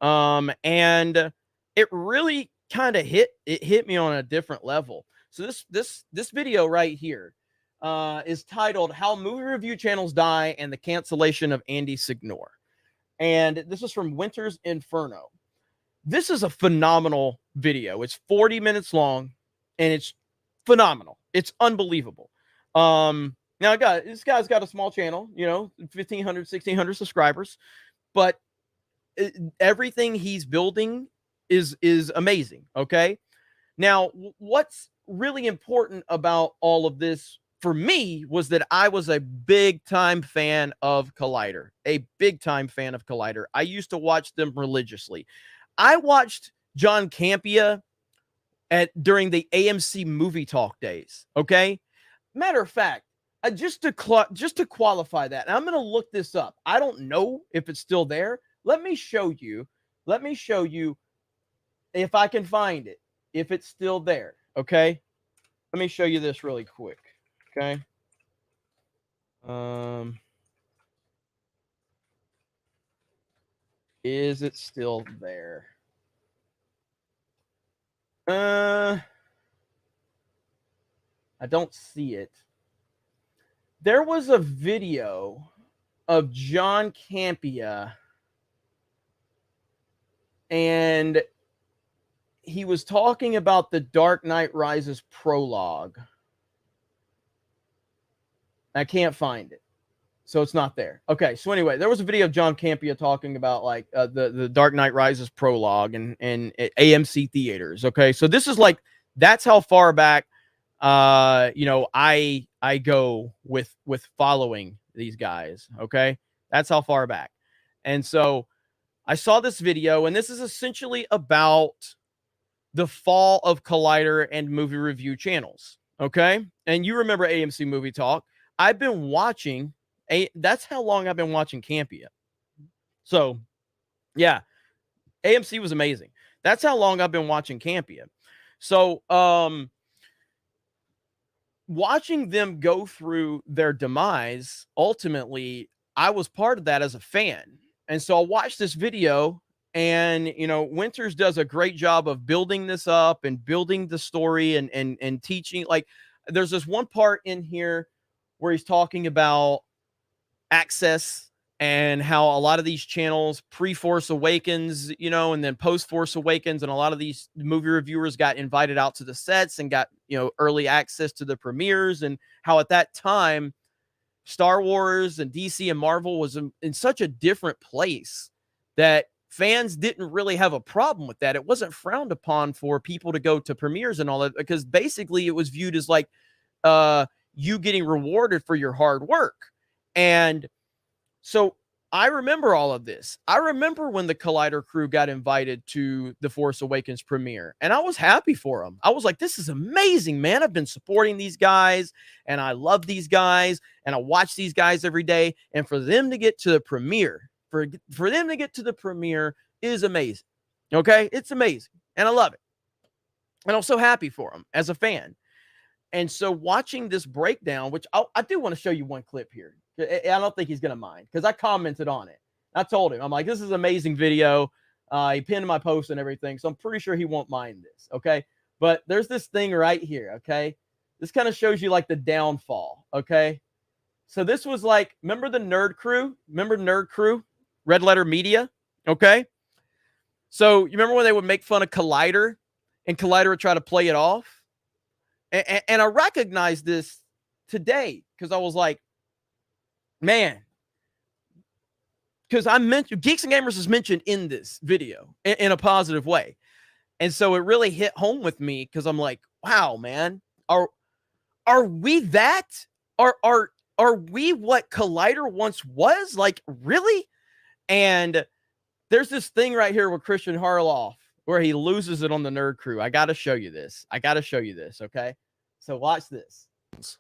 And it really kind of hit me on a different level. So this video right here is titled How Movie Review Channels Die and the Cancellation of Andy Signore. And this is from Winter's Inferno. This is a phenomenal video. It's 40 minutes long and it's phenomenal. It's unbelievable. Now this guy's got a small channel, 1,500, 1,600 subscribers, but everything he's building is amazing. Okay. Now, what's really important about all of this for me was that I was a big time fan of Collider, I used to watch them religiously. I watched John Campea during the AMC movie talk days. Okay. Matter of fact, just to qualify that, and I'm going to look this up. I don't know if it's still there. Let me show you if I can find it, if it's still there. Okay. Let me show you this really quick. Okay. Is it still there? I don't see it. There was a video of John Campea, and he was talking about the Dark Knight Rises prologue. I can't find it, so it's not there. Okay, so anyway, there was a video of John Campea talking about like the Dark Knight Rises prologue and AMC theaters. Okay, so this is like, that's how far back I go with following these guys. Okay, that's how far back. And so I saw this video, and this is essentially about the fall of Collider and movie review channels. Okay, and you remember AMC Movie Talk. I've been watching that's how long I've been watching Campea. So yeah, AMC was amazing. That's how long I've been watching Campea. So watching them go through their demise, ultimately, I was part of that as a fan. And so I watched this video, and Winters does a great job of building this up and building the story and teaching. Like, there's this one part in here where he's talking about access and how a lot of these channels pre-Force Awakens, and then post-Force Awakens, and a lot of these movie reviewers got invited out to the sets and got, early access to the premieres, and how at that time Star Wars and DC and Marvel was in such a different place that fans didn't really have a problem with that. It wasn't frowned upon for people to go to premieres and all that, because basically it was viewed as like you getting rewarded for your hard work. And so I remember all of this. I remember when the Collider crew got invited to the Force Awakens premiere, and I was happy for them. I was like, this is amazing, man. I've been supporting these guys, and I love these guys, and I watch these guys every day. And for them to get to the premiere, for them to get to the premiere is amazing. Okay? It's amazing, and I love it. And I'm so happy for them as a fan. And so watching this breakdown, which I do want to show you one clip here. I don't think he's going to mind, because I commented on it. I told him, I'm like, this is an amazing video. He pinned my post and everything, so I'm pretty sure he won't mind this, okay? But there's this thing right here, okay? This kind of shows you like the downfall, okay? So this was like, remember the Nerd Crew? Remember Nerd Crew? Red Letter Media, okay? So you remember when they would make fun of Collider, and Collider would try to play it off? And I recognized this today because I was like, man, because I mentioned Geeks and Gamers is mentioned in this video in a positive way. And so it really hit home with me because I'm like, wow, man, are we that? Are we what Collider once was? Like, really? And there's this thing right here with Christian Harloff where he loses it on the Nerd Crew. I got to show you this. Okay? So watch this.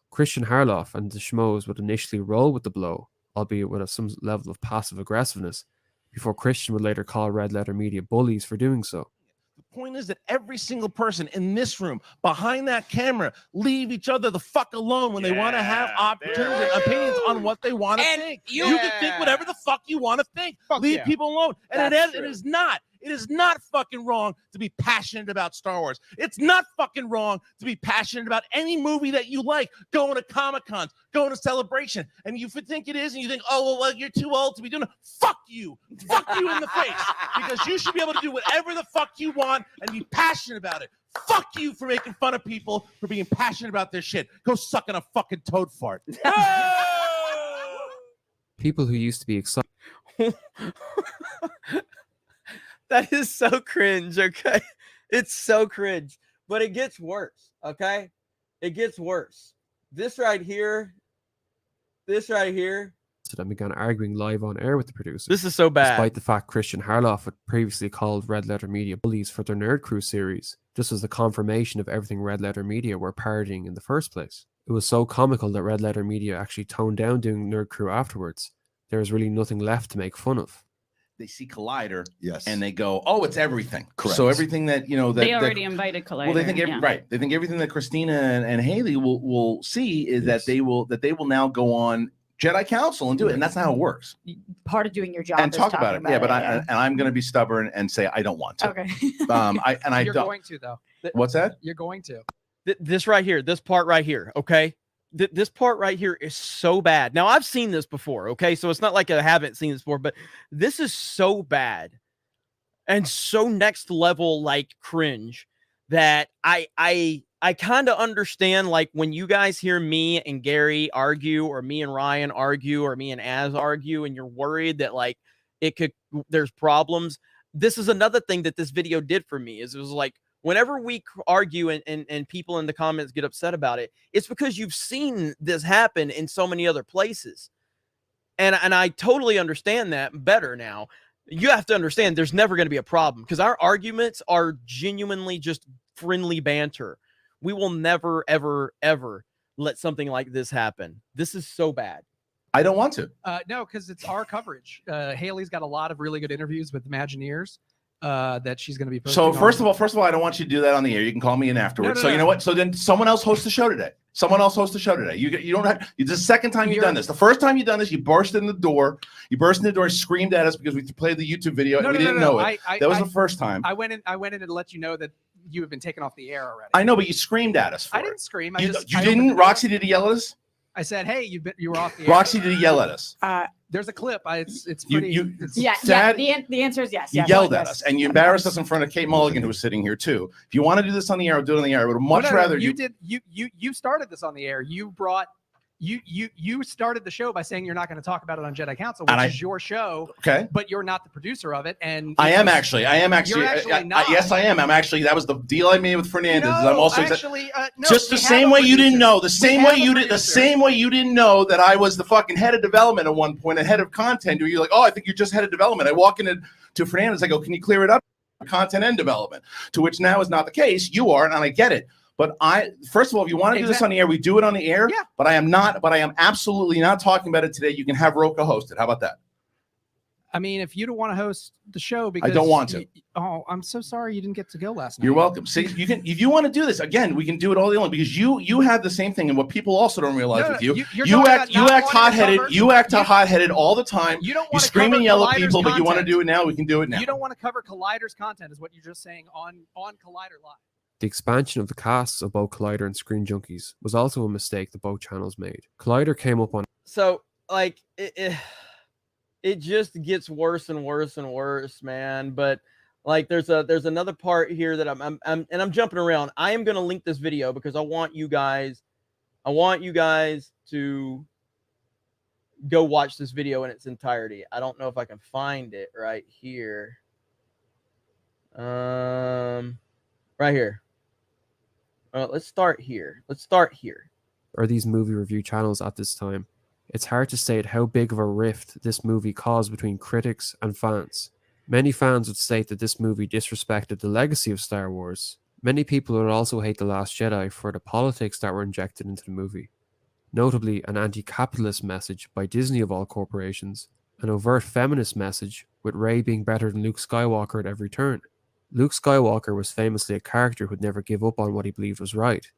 Christian Harloff and the Schmoes would initially roll with the blow, albeit with some level of passive aggressiveness, before Christian would later call Red Letter Media bullies for doing so. The point is that every single person in this room, behind that camera, leave each other the fuck alone when they want to have opportunities and opinions on what they want to think. You can think whatever the fuck you want to think. Leave people alone. And it is not. It is not fucking wrong to be passionate about Star Wars. It's not fucking wrong to be passionate about any movie that you like. Going to Comic-Cons, going to Celebration, and you think it is, and you think, oh, well, you're too old to be doing it. Fuck you. Fuck you in the face. Because you should be able to do whatever the fuck you want and be passionate about it. Fuck you for making fun of people for being passionate about their shit. Go suck on a fucking toad fart. People who used to be excited. That is so cringe, okay? It's so cringe. But it gets worse, okay? It gets worse. This right here. And began arguing live on air with the producer. This is so bad. Despite the fact Christian Harloff had previously called Red Letter Media bullies for their Nerd Crew series. This was the confirmation of everything Red Letter Media were parodying in the first place. It was so comical that Red Letter Media actually toned down doing Nerd Crew afterwards. There was really nothing left to make fun of. They see Collider, yes, and they go, "Oh, it's everything." Correct. So everything that that they already invited Collider. Well, they think right. They think everything that Christina and Haley will see is that they will now go on Jedi Council and do it, and that's not how it works. Part of doing your job and is talk about it. Yeah, but I'm going to be stubborn and say I don't want to. Okay. You're going to though. What's that? You're going to. This right here, this part right here, okay? This part right here is so bad. Now, I've seen this before, okay? So it's not like I haven't seen this before, but this is so bad and so next level, like, cringe that I kind of understand, like, when you guys hear me and Gary argue or me and Ryan argue or me and Az argue and you're worried that, like, there's problems. This is another thing that this video did for me is it was like, whenever we argue and people in the comments get upset about it, it's because you've seen this happen in so many other places. And I totally understand that better now. You have to understand there's never going to be a problem because our arguments are genuinely just friendly banter. We will never, ever, ever let something like this happen. This is so bad. I don't want to. No, because it's our coverage. Haley's got a lot of really good interviews with Imagineers. That she's going to be posting. So first of all, I don't want you to do that on the air. You can call me in afterwards. You know what? So then someone else hosts the show today. You don't have. It's the second time you've done this. The first time you've done this, you burst in the door. Screamed at us because we played the YouTube video and we didn't know it. That was the first time. I went in to let you know that you have been taken off the air already. I know, but you screamed at us. I didn't scream. You didn't. Roxy, did he yell at us? I said, "Hey, you were off the air." Roxy, did he yell at us? There's a clip. It's pretty. The answer is yes. You yelled at us, and you embarrassed us in front of Kate Mulligan, who was sitting here too. If you want to do this on the air, I'll do it on the air. I would much rather you did. You started this on the air. You started the show by saying you're not going to talk about it on Jedi Council, which is your show. Okay. But you're not the producer of it, and I am actually. You're actually not. Yes, I am. I'm actually. That was the deal I made with Fernandez. No, I'm also actually, no, just the same way you didn't know. The same way you didn't know that I was the fucking head of development at one point, and head of content. Where you're like, oh, I think you're just head of development. I walk into Fernandez. I go, can you clear it up? Content and development. To which now is not the case. You are, and I get it. But first of all, if you want to do this on the air, we do it on the air. Yeah. But I am absolutely not talking about it today. You can have Roka host it. How about that? I mean, if you don't want to host the show because I don't want to. I'm so sorry you didn't get to go last night. You're welcome. See, you can if you want to do this again. We can do it all day long because you have the same thing, and what people also don't realize with you, you act hot-headed. You act hot-headed all the time. You scream and yell at people, but you want to do it now. We can do it now. You don't want to cover Collider's content, is what you're just saying on Collider Live. The expansion of the casts of both Collider and Screen Junkies was also a mistake that both channels made. Collider came up on... So, like, it just gets worse and worse and worse, man. But, Like there's another part here that I'm jumping around. I am going to link this video because I want you guys to go watch this video in its entirety. I don't know if I can find it right here. Right here. Let's start here. Are these movie review channels at this time? It's hard to state how big of a rift this movie caused between critics and fans. Many fans would state that this movie disrespected the legacy of Star Wars. Many people would also hate The Last Jedi for the politics that were injected into the movie. Notably, an anti-capitalist message by Disney of all corporations, an overt feminist message with Rey being better than Luke Skywalker at every turn. Luke Skywalker was famously a character who'd never give up on what he believed was right.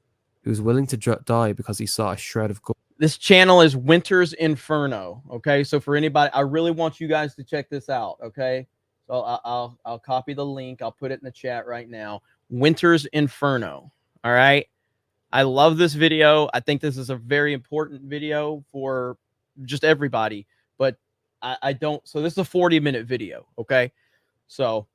He was willing to die because he saw a shred of gold. This channel is Winter's Inferno. Okay, so for anybody, I really want you guys to check this out. Okay, so I'll copy the link. I'll put it in the chat right now. Winter's Inferno. All right. I love this video. I think this is a very important video for just everybody. But I don't. So this is a 40-minute video. Okay, so.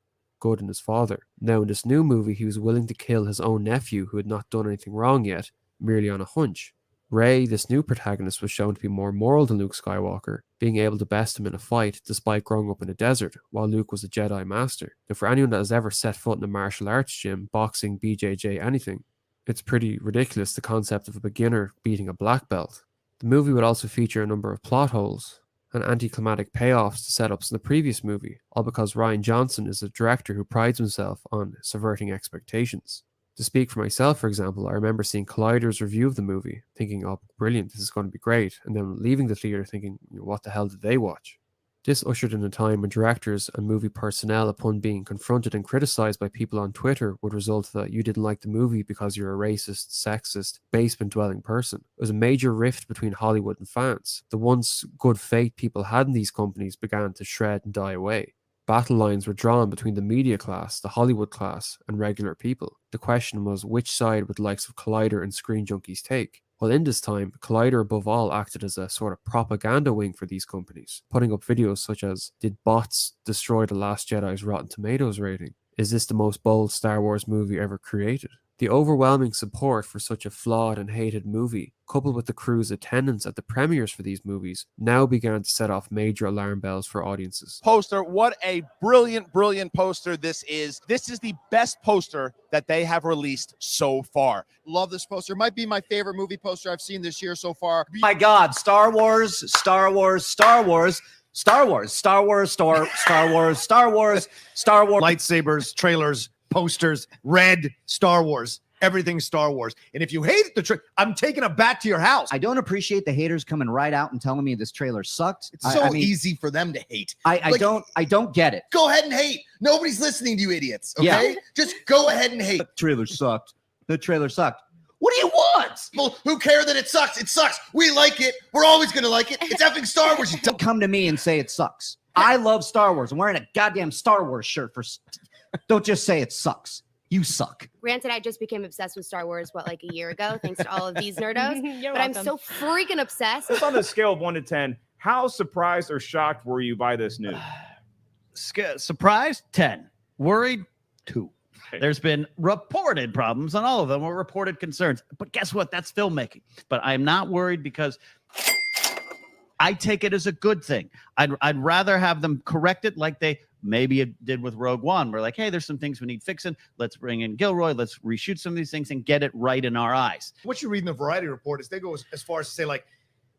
Good in his father. Now in this new movie, he was willing to kill his own nephew who had not done anything wrong yet, merely on a hunch. Rey, this new protagonist, was shown to be more moral than Luke Skywalker, being able to best him in a fight despite growing up in a desert, while Luke was a Jedi Master. Now for anyone that has ever set foot in a martial arts gym, boxing, BJJ, anything, it's pretty ridiculous the concept of a beginner beating a black belt. The movie would also feature a number of plot holes and anticlimactic payoffs to setups in the previous movie, all because Rian Johnson is a director who prides himself on subverting expectations. To speak for myself, for example, I remember seeing Collider's review of the movie, thinking, oh, brilliant, this is going to be great, and then leaving the theater thinking, what the hell did they watch? This ushered in a time when directors and movie personnel, upon being confronted and criticized by people on Twitter, would result that you didn't like the movie because you're a racist, sexist, basement-dwelling person. It was a major rift between Hollywood and fans. The once good faith people had in these companies began to shred and die away. Battle lines were drawn between the media class, the Hollywood class, and regular people. The question was which side would the likes of Collider and Screen Junkies take? Well, in this time, Collider above all acted as a sort of propaganda wing for these companies, putting up videos such as, did bots destroy The Last Jedi's Rotten Tomatoes rating? Is this the most bold Star Wars movie ever created? The overwhelming support for such a flawed and hated movie, coupled with the crew's attendance at the premieres for these movies, now began to set off major alarm bells for audiences. Poster, what a brilliant, brilliant poster this is. This is the best poster that they have released so far. Love this poster. Might be my favorite movie poster I've seen this year so far. My God, Star Wars, Star Wars, Star Wars. Star Wars, Star Wars, Star Wars, Star Wars, Star Wars. Lightsabers, trailers, posters, red, Star Wars. Everything Star Wars. And if you hate the I'm taking it back to your house. I don't appreciate the haters coming right out and telling me this trailer sucked. It's so easy for them to hate. I don't get it. Go ahead and hate. Nobody's listening to you idiots. Okay? Yeah. Just go ahead and hate. The trailer sucked. The trailer sucked. What do you want? Well, who care that it sucks? It sucks. We like it. We're always going to like it. It's effing Star Wars. You Don't come to me and say it sucks. I love Star Wars. I'm wearing a goddamn Star Wars shirt for. Don't just say it sucks. You suck. Granted, I just became obsessed with Star Wars, like a year ago, thanks to all of these nerdos. But I'm so freaking obsessed. Just on a scale of 1 to 10, how surprised or shocked were you by this news? Surprised, 10. Worried, 2. There's been reported problems, and all of them were reported concerns. But guess what? That's filmmaking. But I'm not worried because I take it as a good thing. I'd rather have them correct it like they maybe it did with Rogue One. We're like, hey, there's some things we need fixing. Let's bring in Gilroy. Let's reshoot some of these things and get it right in our eyes. What you read in the Variety report is they go as far as to say, like,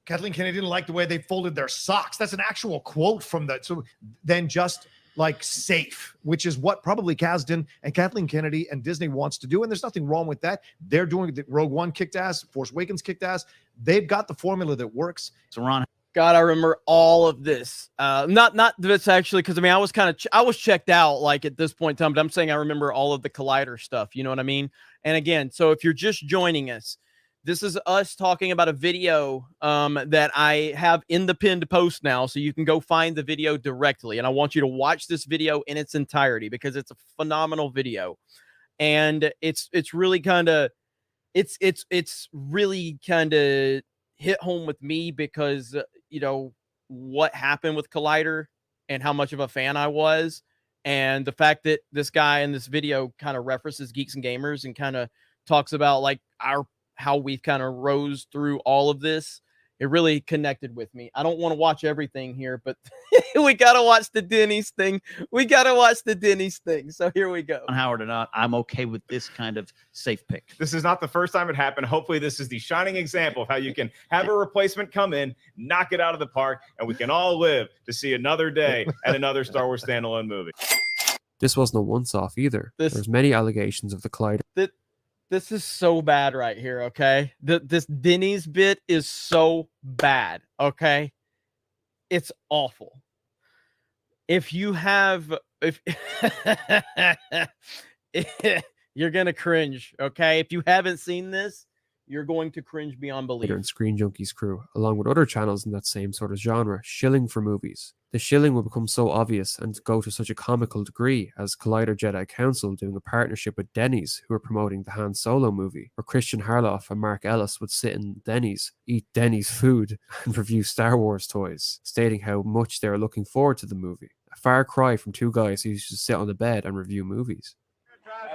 Kathleen Kennedy didn't like the way they folded their socks. That's an actual quote from that. So then just like safe, which is what probably Kasdan and Kathleen Kennedy and Disney wants to do. And there's nothing wrong with that. They're doing the Rogue One kicked ass, Force Awakens kicked ass. They've got the formula that works. So Ron, God, I remember all of this. Not this actually, because I mean, I was checked out like at this point in time, but I'm saying I remember all of the Collider stuff. You know what I mean? And again, so if you're just joining us, this is us talking about a video that I have in the pinned post now, so you can go find the video directly. And I want you to watch this video in its entirety because it's a phenomenal video, and it's really kind of it's really kind of hit home with me because you know what happened with Collider and how much of a fan I was. And the fact that this guy in this video kind of references Geeks and Gamers and kind of talks about like how we've kind of rose through all of this, it really connected with me. I don't want to watch everything here, but we got to watch the Denny's thing. We got to watch the Denny's thing. So here we go. Howard or not, I'm okay with this kind of safe pick. This is not the first time it happened. Hopefully this is the shining example of how you can have a replacement come in, knock it out of the park, and we can all live to see another day and another Star Wars standalone movie. This wasn't a once-off either. There's many allegations of the Collider. This is so bad right here, okay? This Denny's bit is so bad, okay? It's awful. If you have... you're going to cringe, okay? If you haven't seen this, you're going to cringe beyond belief. And Screen Junkies crew, along with other channels in that same sort of genre, shilling for movies. The shilling will become so obvious and go to such a comical degree as Collider Jedi Council doing a partnership with Denny's, who are promoting the Han Solo movie, where Christian Harloff and Mark Ellis would sit in Denny's, eat Denny's food, and review Star Wars toys, stating how much they are looking forward to the movie. A far cry from two guys who used to sit on the bed and review movies.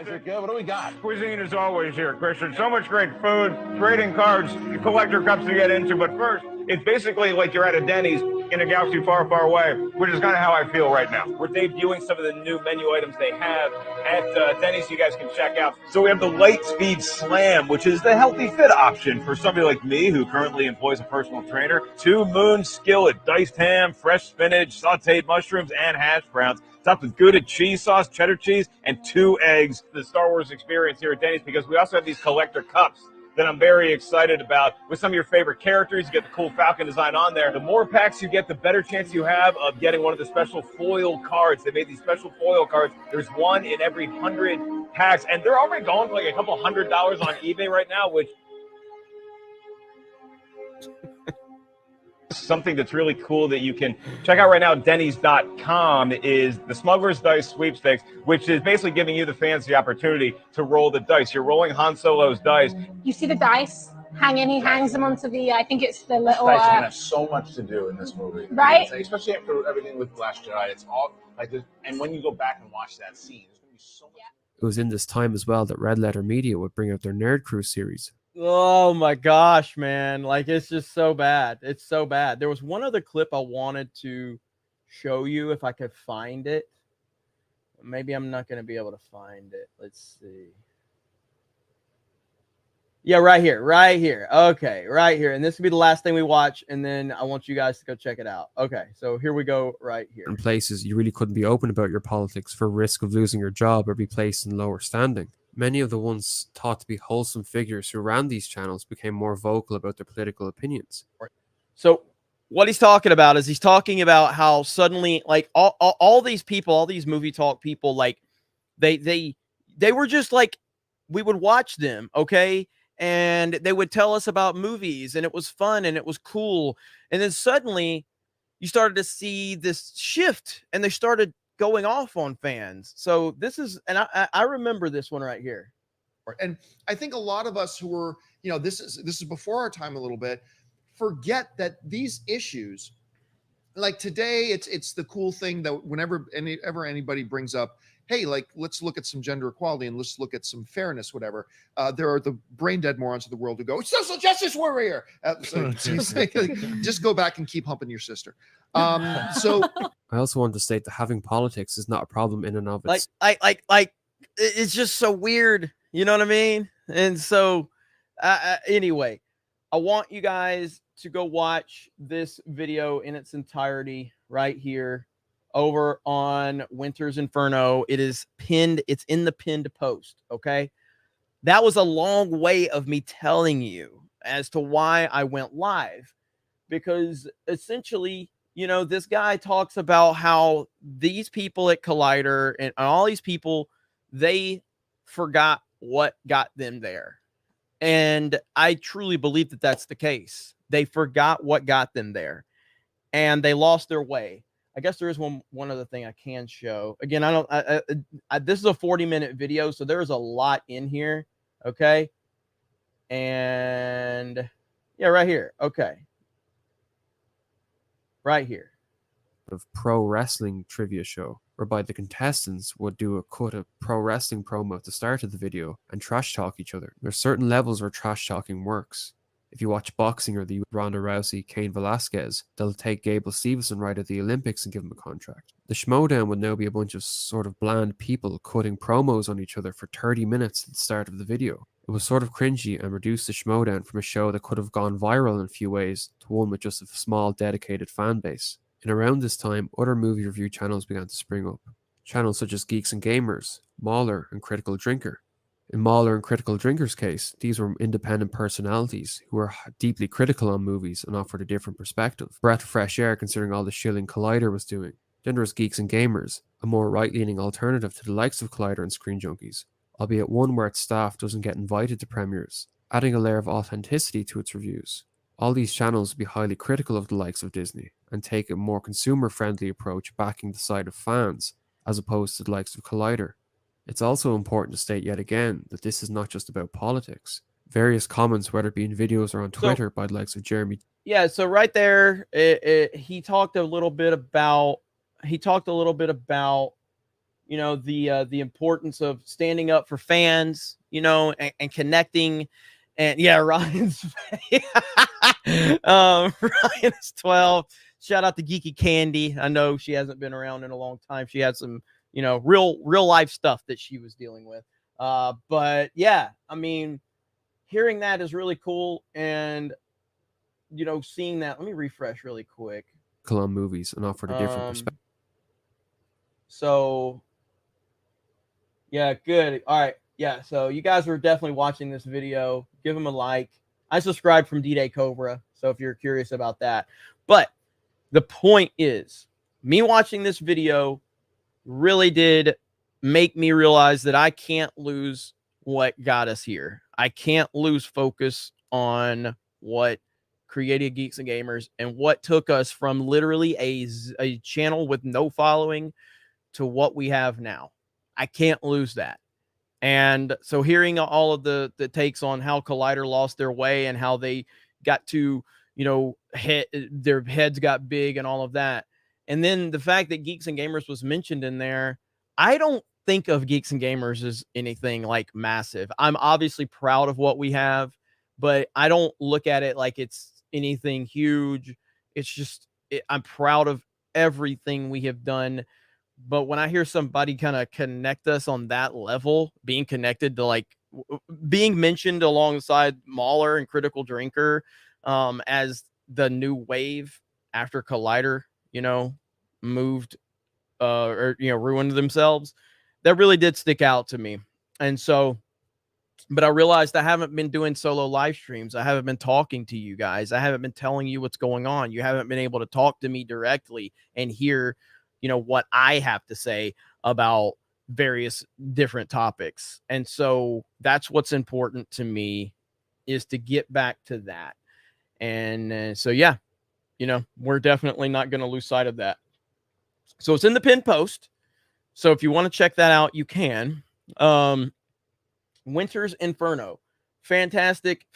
Is it good? What do we got? Cuisine is always here, Christian. So much great food, trading cards, collector cups to get into. But first, it's basically like you're at a Denny's in a galaxy far, far away, which is kind of how I feel right now. We're debuting some of the new menu items they have at Denny's you guys can check out. So we have the Lightspeed Slam, which is the healthy fit option for somebody like me who currently employs a personal trainer. 2 Moon Skillet, diced ham, fresh spinach, sauteed mushrooms, and hash browns. Topped with Gouda cheese sauce, cheddar cheese, and 2 eggs. The Star Wars experience here at Denny's, because we also have these collector cups that I'm very excited about with some of your favorite characters. You get the cool Falcon design on there. The more packs you get, the better chance you have of getting one of the special foil cards. They made these special foil cards. There's one in every 100 packs, and they're already going for like a couple $100 on eBay right now, which something that's really cool that you can check out right now at Denny's.com is the Smuggler's Dice Sweepstakes, which is basically giving you, the fans, the opportunity to roll the dice. You're rolling Han Solo's dice. You see the dice hanging, he hangs them onto the, I think it's the little... Dice are going to have so much to do in this movie. Right? Especially after everything with Last Jedi. It's all like this, and when you go back and watch that scene, there's going to be so much... It was in this time as well that Red Letter Media would bring out their Nerd Crew series. Oh my gosh, man. Like, it's just so bad. It's so bad. There was one other clip I wanted to show you if I could find it. Maybe I'm not going to be able to find it. Let's see. Yeah, right here. Right here. Okay, right here. And this will be the last thing we watch, and then I want you guys to go check it out. Okay, so here we go right here. In places you really couldn't be open about your politics for risk of losing your job or be placed in lower standing. Many of the once thought to be wholesome figures who ran these channels became more vocal about their political opinions. So what he's talking about is he's talking about how suddenly, like, all these people, all these movie talk people, like, they were just like, we would watch them, okay? And they would tell us about movies, and it was fun, and it was cool. And then suddenly you started to see this shift, and they started going off on fans. So this is, and I remember this one right here. And I think a lot of us who were, you know, this is before our time a little bit, forget that these issues, like today, it's the cool thing that whenever anybody brings up, hey, like, let's look at some gender equality and let's look at some fairness, whatever. There are the brain dead morons of the world who go, social justice warrior. Just go back and keep humping your sister. So I also want to state that having politics is not a problem in and of itself. Like it's just so weird. You know what I mean? And so anyway, I want you guys to go watch this video in its entirety right here over on Winter's Inferno. It is pinned. It's in the pinned post. Okay. That was a long way of me telling you as to why I went live, because essentially, you know, this guy talks about how these people at Collider and all these people, they forgot what got them there. And I truly believe that that's the case. They forgot what got them there and they lost their way. I guess there is one other thing I can show. Again, this is a 40-minute video, so there is a lot in here. Okay. And yeah, right here. Okay. Right here. of pro wrestling trivia show, whereby the contestants would do a cut of pro wrestling promo at the start of the video and trash talk each other. There's certain levels where trash talking works. If you watch boxing or the Ronda Rousey, Cain Velasquez, they'll take Gable Stevenson right at the Olympics and give him a contract. The Schmodown would now be a bunch of sort of bland people cutting promos on each other for 30 minutes at the start of the video. It was sort of cringy and reduced the Schmodown from a show that could have gone viral in a few ways to one with just a small dedicated fan base. And around this time, other movie review channels began to spring up. Channels such as Geeks and Gamers, Mauler, and Critical Drinker. In Mauler and Critical Drinker's case, these were independent personalities who were deeply critical on movies and offered a different perspective. Breath of fresh air considering all the shilling Collider was doing. Then there was Geeks and Gamers, a more right-leaning alternative to the likes of Collider and Screen Junkies, albeit one where its staff doesn't get invited to premieres, adding a layer of authenticity to its reviews. All these channels would be highly critical of the likes of Disney and take a more consumer-friendly approach backing the side of fans as opposed to the likes of Collider. It's also important to state yet again that this is not just about politics. Various comments, whether it be in videos or on Twitter by the likes of Jeremy. Yeah, so right there, he talked a little bit about, you know, the importance of standing up for fans, you know, and connecting. And yeah, Ryan's Ryan's 12. Shout out to Geeky Candy. I know she hasn't been around in a long time. She had some, you know, real life stuff that she was dealing with. But yeah, I mean, hearing that is really cool. And, you know, seeing that, let me refresh really quick. On movies and offered a different perspective. So yeah, good. All right. Yeah. So you guys are definitely watching this video. Give them a like. I subscribed from D-Day Cobra. So if you're curious about that, but the point is me watching this video really did make me realize that I can't lose what got us here. I can't lose focus on what created Geeks and Gamers and what took us from literally a channel with no following to what we have now. I can't lose that. And so hearing all of the takes on how Collider lost their way and how they got to, you know, their heads got big and all of that. And then the fact that Geeks and Gamers was mentioned in there, I don't think of Geeks and Gamers as anything like massive. I'm obviously proud of what we have, but I don't look at it like it's anything huge. It's just, I'm proud of everything we have done. But when I hear somebody kind of connect us on that level, being connected to like being mentioned alongside Mauler and Critical Drinker as the new wave after Collider, you know, moved or, you know, ruined themselves, that really did stick out to me. And so, but I realized I haven't been doing solo live streams. I haven't been talking to you guys. I haven't been telling you what's going on. You haven't been able to talk to me directly and hear, you know, what I have to say about various different topics. And so that's what's important to me, is to get back to that. And so, yeah, you know, we're definitely not going to lose sight of that. So it's in the pinned post. So if you want to check that out, you can. Winter's Inferno. Fantastic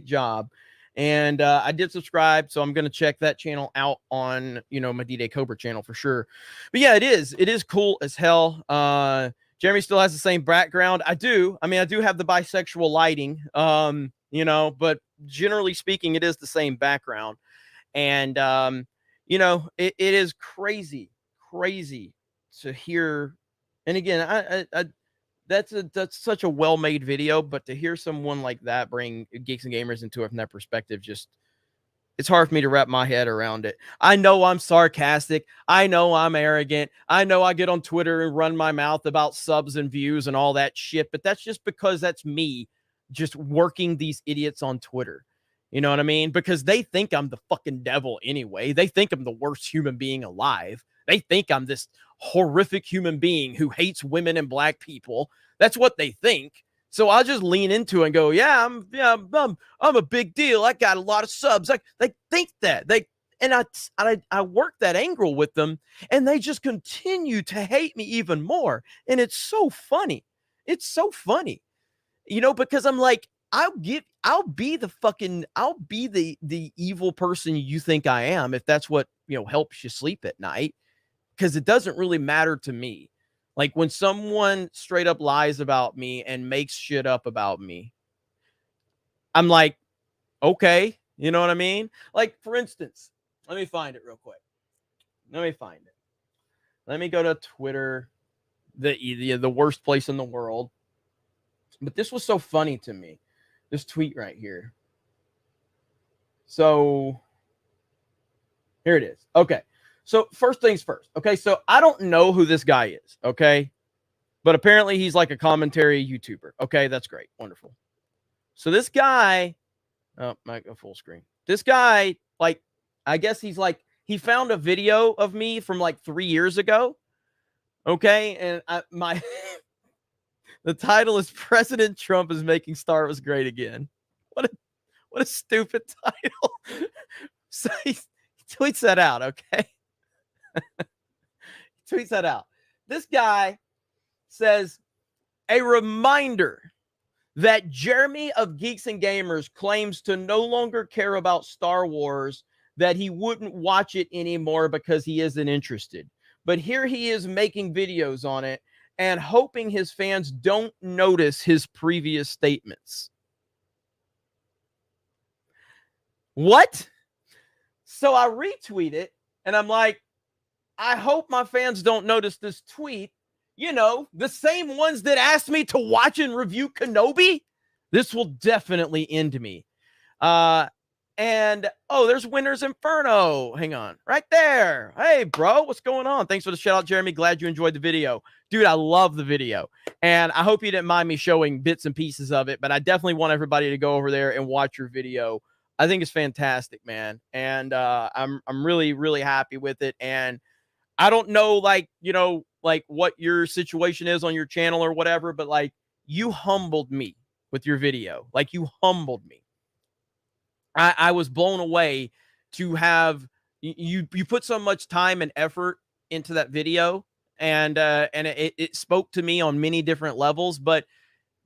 job. And I did subscribe, so I'm going to check that channel out on, you know, my D-Day Cobra channel for sure. But yeah, it is cool as hell. Jeremy still has the same background. I do have the bisexual lighting, you know, but generally speaking, it is the same background. And, you know, it is crazy to hear. And again, that's such a well-made video, but to hear someone like that bring Geeks and Gamers into it from that perspective, just, it's hard for me to wrap my head around it. I know I'm sarcastic. I know I'm arrogant. I know I get on Twitter and run my mouth about subs and views and all that shit, but that's just because that's me just working these idiots on Twitter. You know what I mean? Because they think I'm the fucking devil anyway. They think I'm the worst human being alive. They think I'm this horrific human being who hates women and black people. That's what they think. So I'll just lean into it and go, yeah, I'm a big deal. I got a lot of subs. Like, they think that. I work that angle with them, and they just continue to hate me even more. And it's so funny. It's so funny. You know, because I'm like, I'll be the evil person you think I am if that's what, helps you sleep at night, because it doesn't really matter to me. Like when someone straight up lies about me and makes shit up about me, I'm like, okay, you know what I mean? Like, for instance, let me find it real quick. Let me find it. Let me go to Twitter, the worst place in the world. But this was so funny to me. This tweet right here. So here it is. Okay. So first things first. Okay. So I don't know who this guy is. Okay. But apparently he's like a commentary YouTuber. Okay. That's great. Wonderful. So this guy, oh, my full screen. This guy, like, I guess he's like, he found a video of me from like 3 years ago. Okay. And the title is President Trump is making Star Wars great again. What a stupid title. So he tweets that out, okay? He tweets that out. This guy says, a reminder that Jeremy of Geeks and Gamers claims to no longer care about Star Wars, that he wouldn't watch it anymore because he isn't interested. But here he is making videos on it and hoping his fans don't notice his previous statements. What? So I retweet it and I'm like, I hope my fans don't notice this tweet. The same ones that asked me to watch and review Kenobi. This will definitely end me. And there's Winter's Inferno. Hang on, right there. Hey, bro, what's going on? Thanks for the shout out, Jeremy. Glad you enjoyed the video. Dude, I love the video. And I hope you didn't mind me showing bits and pieces of it, but I definitely want everybody to go over there and watch your video. I think it's fantastic, man. And I'm really, really happy with it. And I don't know, like what your situation is on your channel or whatever, but like you humbled me with your video. Like you humbled me. I was blown away to have you put so much time and effort into that video, and it spoke to me on many different levels. But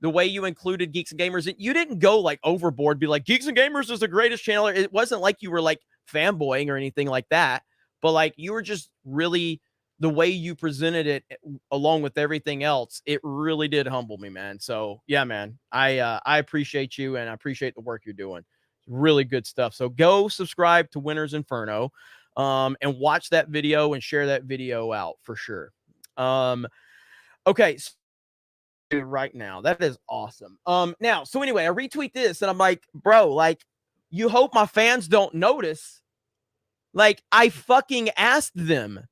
the way you included Geeks and Gamers, you didn't go like overboard, be like Geeks and Gamers is the greatest channel. It wasn't like you were like fanboying or anything like that, but like you were just really, the way you presented it along with everything else, it really did humble me, man. So yeah, man, I appreciate you and I appreciate the work you're doing. Really good stuff. So go subscribe to Winter's Inferno and watch that video and share that video out for sure. Okay. So right now, that is awesome. Now, so anyway, I retweet this and I'm like, bro, like, you hope my fans don't notice. Like, I fucking asked them.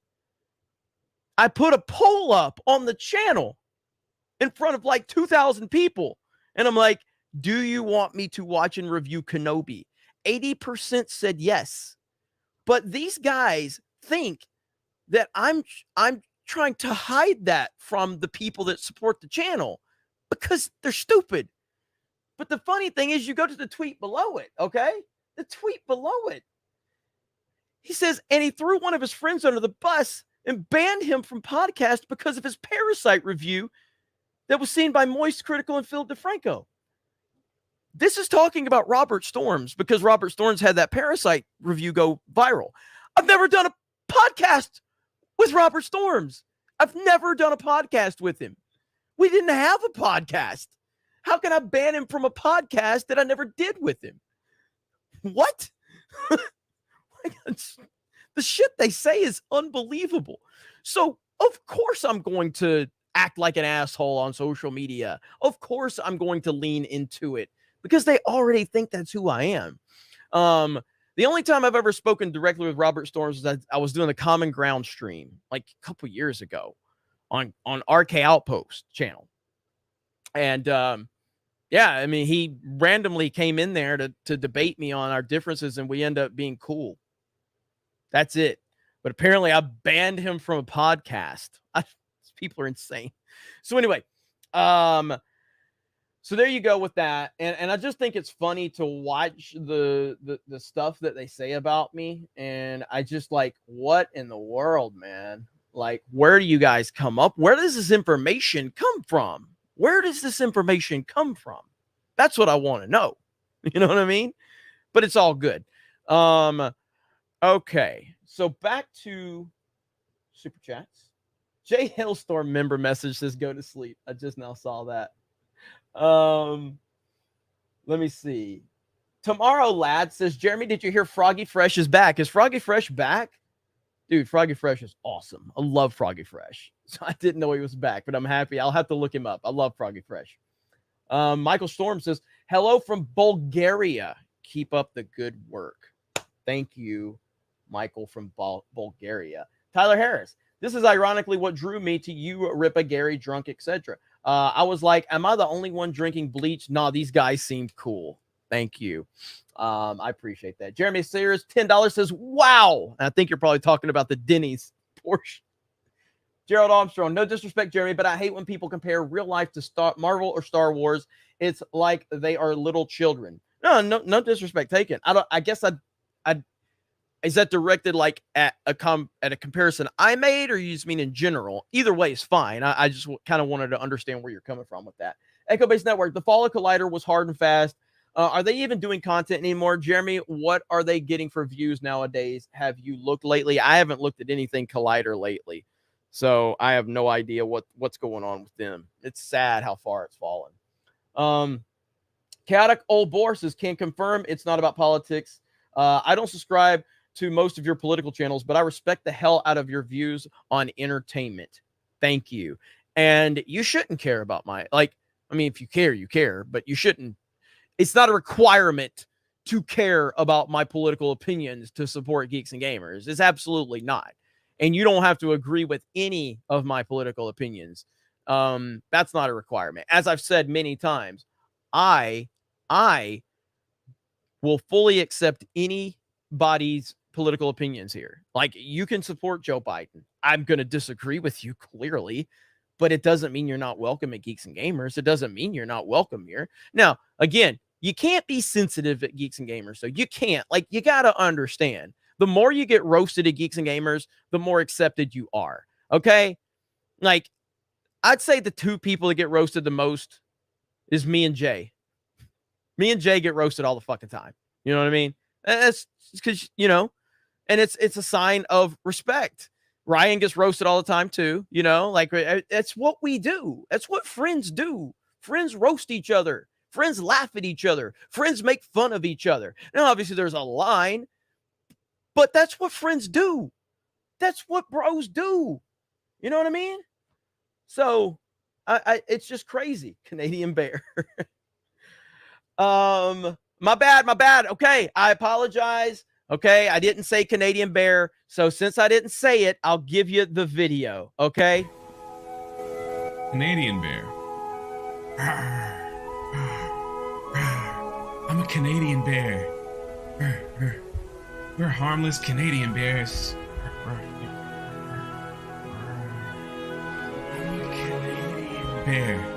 I put a poll up on the channel in front of like 2,000 people. And I'm like, do you want me to watch and review Kenobi? 80% said yes. But these guys think that I'm trying to hide that from the people that support the channel because they're stupid. But the funny thing is, you go to the tweet below it, okay? The tweet below it. He says, and he threw one of his friends under the bus and banned him from podcast because of his Parasite review that was seen by Moist, Critical, and Phil DeFranco. This is talking about Robert Storms because Robert Storms had that Parasite review go viral. I've never done a podcast with Robert Storms. I've never done a podcast with him. We didn't have a podcast. How can I ban him from a podcast that I never did with him? What? The shit they say is unbelievable. So, of course, I'm going to act like an asshole on social media. Of course, I'm going to lean into it because they already think that's who I am. The only time I've ever spoken directly with Robert Storms was that I was doing the Common Ground stream like a couple years ago on RK Outpost channel. And yeah, I mean, he randomly came in there to debate me on our differences and we end up being cool. That's it. But apparently I banned him from a podcast. People are insane. So anyway, so there you go with that. And I just think it's funny to watch the stuff that they say about me. And I just like, what in the world, man? Like, where do you guys come up? Where does this information come from? Where does this information come from? That's what I want to know. You know what I mean? But it's all good. Okay. So back to super chats. Jay Hailstorm member message says go to sleep. I just now saw that. Let me see. Tomorrow Lad says, Jeremy, did you hear Froggy Fresh is back? Is Froggy Fresh back? Dude, Froggy Fresh is awesome. I love Froggy Fresh. So I didn't know he was back, but I'm happy. I'll have to look him up. I love Froggy Fresh. Michael Storm says, hello from Bulgaria. Keep up the good work. Thank you, Michael from Bulgaria. Tyler Harris. This is ironically what drew me to you, Ripa, Gary, Drunk, etc. I was like, am I the only one drinking bleach? Nah, these guys seemed cool. Thank you. I appreciate that. Jeremy Sears, $10 says, wow. And I think you're probably talking about the Denny's Porsche. Gerald Armstrong, no disrespect, Jeremy, but I hate when people compare real life to Marvel or Star Wars. It's like they are little children. No disrespect taken. I guess is that directed like at a comparison I made, or you just mean in general? Either way is fine. I just kind of wanted to understand where you're coming from with that. Echo Base Network, the Fall of Collider was hard and fast. Are they even doing content anymore? Jeremy, what are they getting for views nowadays? Have you looked lately? I haven't looked at anything Collider lately, so I have no idea what's going on with them. It's sad how far it's fallen. Chaotic Old Boar says, can confirm it's not about politics. I don't subscribe to most of your political channels, but I respect the hell out of your views on entertainment. Thank you. And you shouldn't care about if you care, you care, but you shouldn't. It's not a requirement to care about my political opinions to support Geeks and Gamers. It's absolutely not. And you don't have to agree with any of my political opinions. That's not a requirement. As I've said many times, I will fully accept anybody's political opinions here. Like, you can support Joe Biden. I'm going to disagree with you clearly, but it doesn't mean you're not welcome at Geeks and Gamers. It doesn't mean you're not welcome here. Now, again, you can't be sensitive at Geeks and Gamers. So you can't. Like, you got to understand, the more you get roasted at Geeks and Gamers, the more accepted you are. Okay? Like, I'd say the two people that get roasted the most is me and Jay. Me and Jay get roasted all the fucking time. You know what I mean? And that's because, and it's a sign of respect. Ryan gets roasted all the time too. Like, that's what we do. That's what friends do. Friends roast each other. Friends laugh at each other. Friends make fun of each other. Now, obviously, there's a line, but that's what friends do. That's what bros do. You know what I mean? So, it's just crazy. Canadian Bear. My bad. Okay, I apologize. Okay, I didn't say Canadian Bear. So since I didn't say it, I'll give you the video. Okay. Canadian Bear. I'm a Canadian bear. We're harmless Canadian bears. I'm a Canadian bear.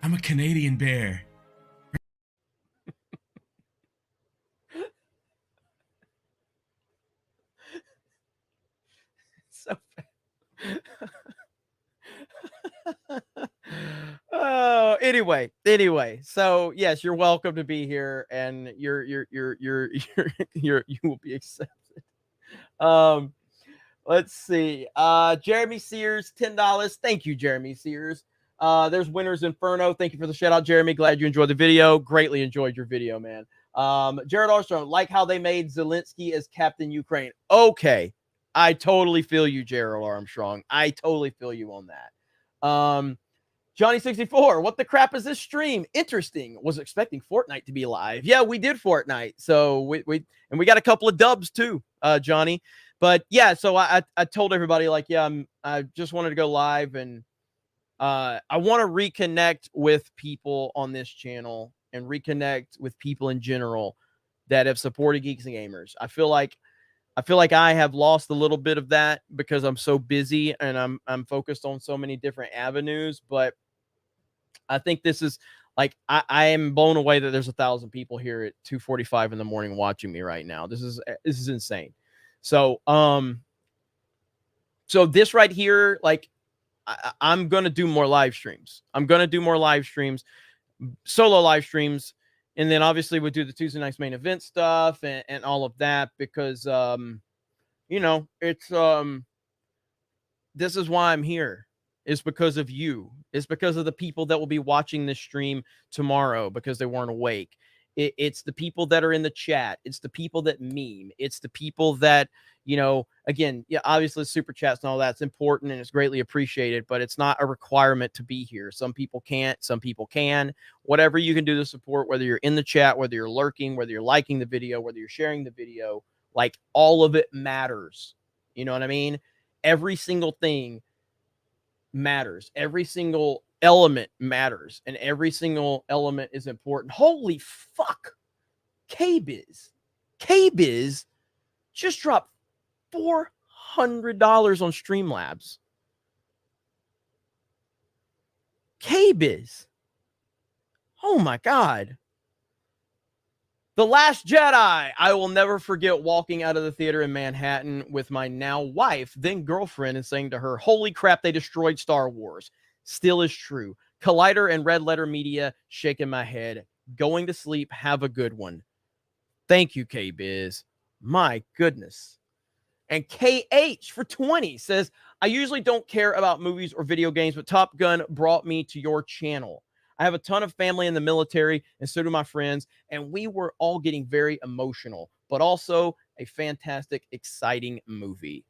I'm a Canadian bear. So oh, anyway. So yes, you're welcome to be here, and you will be accepted. Let's see. Jeremy Sears, $10. Thank you, Jeremy Sears. There's Winter's Inferno. Thank you for the shout out, Jeremy. Glad you enjoyed the video. Greatly enjoyed your video, man. Jared Armstrong, like how they made Zelensky as Captain Ukraine. Okay. I totally feel you, Gerald Armstrong. I totally feel you on that. Johnny64, what the crap is this stream? Interesting. Was expecting Fortnite to be live. Yeah, we did Fortnite. So we got a couple of dubs too, Johnny. But yeah, so I told everybody, like, yeah, I just wanted to go live, and I want to reconnect with people on this channel and reconnect with people in general that have supported Geeks and Gamers. I feel like I have lost a little bit of that because I'm so busy and I'm focused on so many different avenues. But I think this is Like I am blown away that there's 1,000 people here at 2:45 in the morning watching me right now. This is insane. So so this right here, like I'm gonna do more live streams. I'm gonna do more live streams, solo live streams, and then obviously we'll do the Tuesday night's main event stuff and all of that because you know, it's this is why I'm here. It's because of you. It's because of the people that will be watching this stream tomorrow because they weren't awake. It's the people that are in the chat. It's the people that meme. It's the people that, you know, again, yeah, obviously super chats and all that's important and it's greatly appreciated, but it's not a requirement to be here. Some people can't, some people can. Whatever you can do to support, whether you're in the chat, whether you're lurking, whether you're liking the video, whether you're sharing the video, like all of it matters. You know what I mean? Every single thing matters. Every single element matters, and every single element is important. Holy fuck. K-Biz just dropped $400 on Streamlabs. K-Biz. Oh my God. The Last Jedi. I will never forget walking out of the theater in Manhattan with my now wife, then girlfriend, and saying to her, holy crap, they destroyed Star Wars. Still is true. Collider and Red Letter Media shaking my head. Going to sleep. Have a good one. Thank you, K-Biz. My goodness. And KH for 20 says, I usually don't care about movies or video games, but Top Gun brought me to your channel. I have a ton of family in the military, and so do my friends, and we were all getting very emotional, but also a fantastic, exciting movie.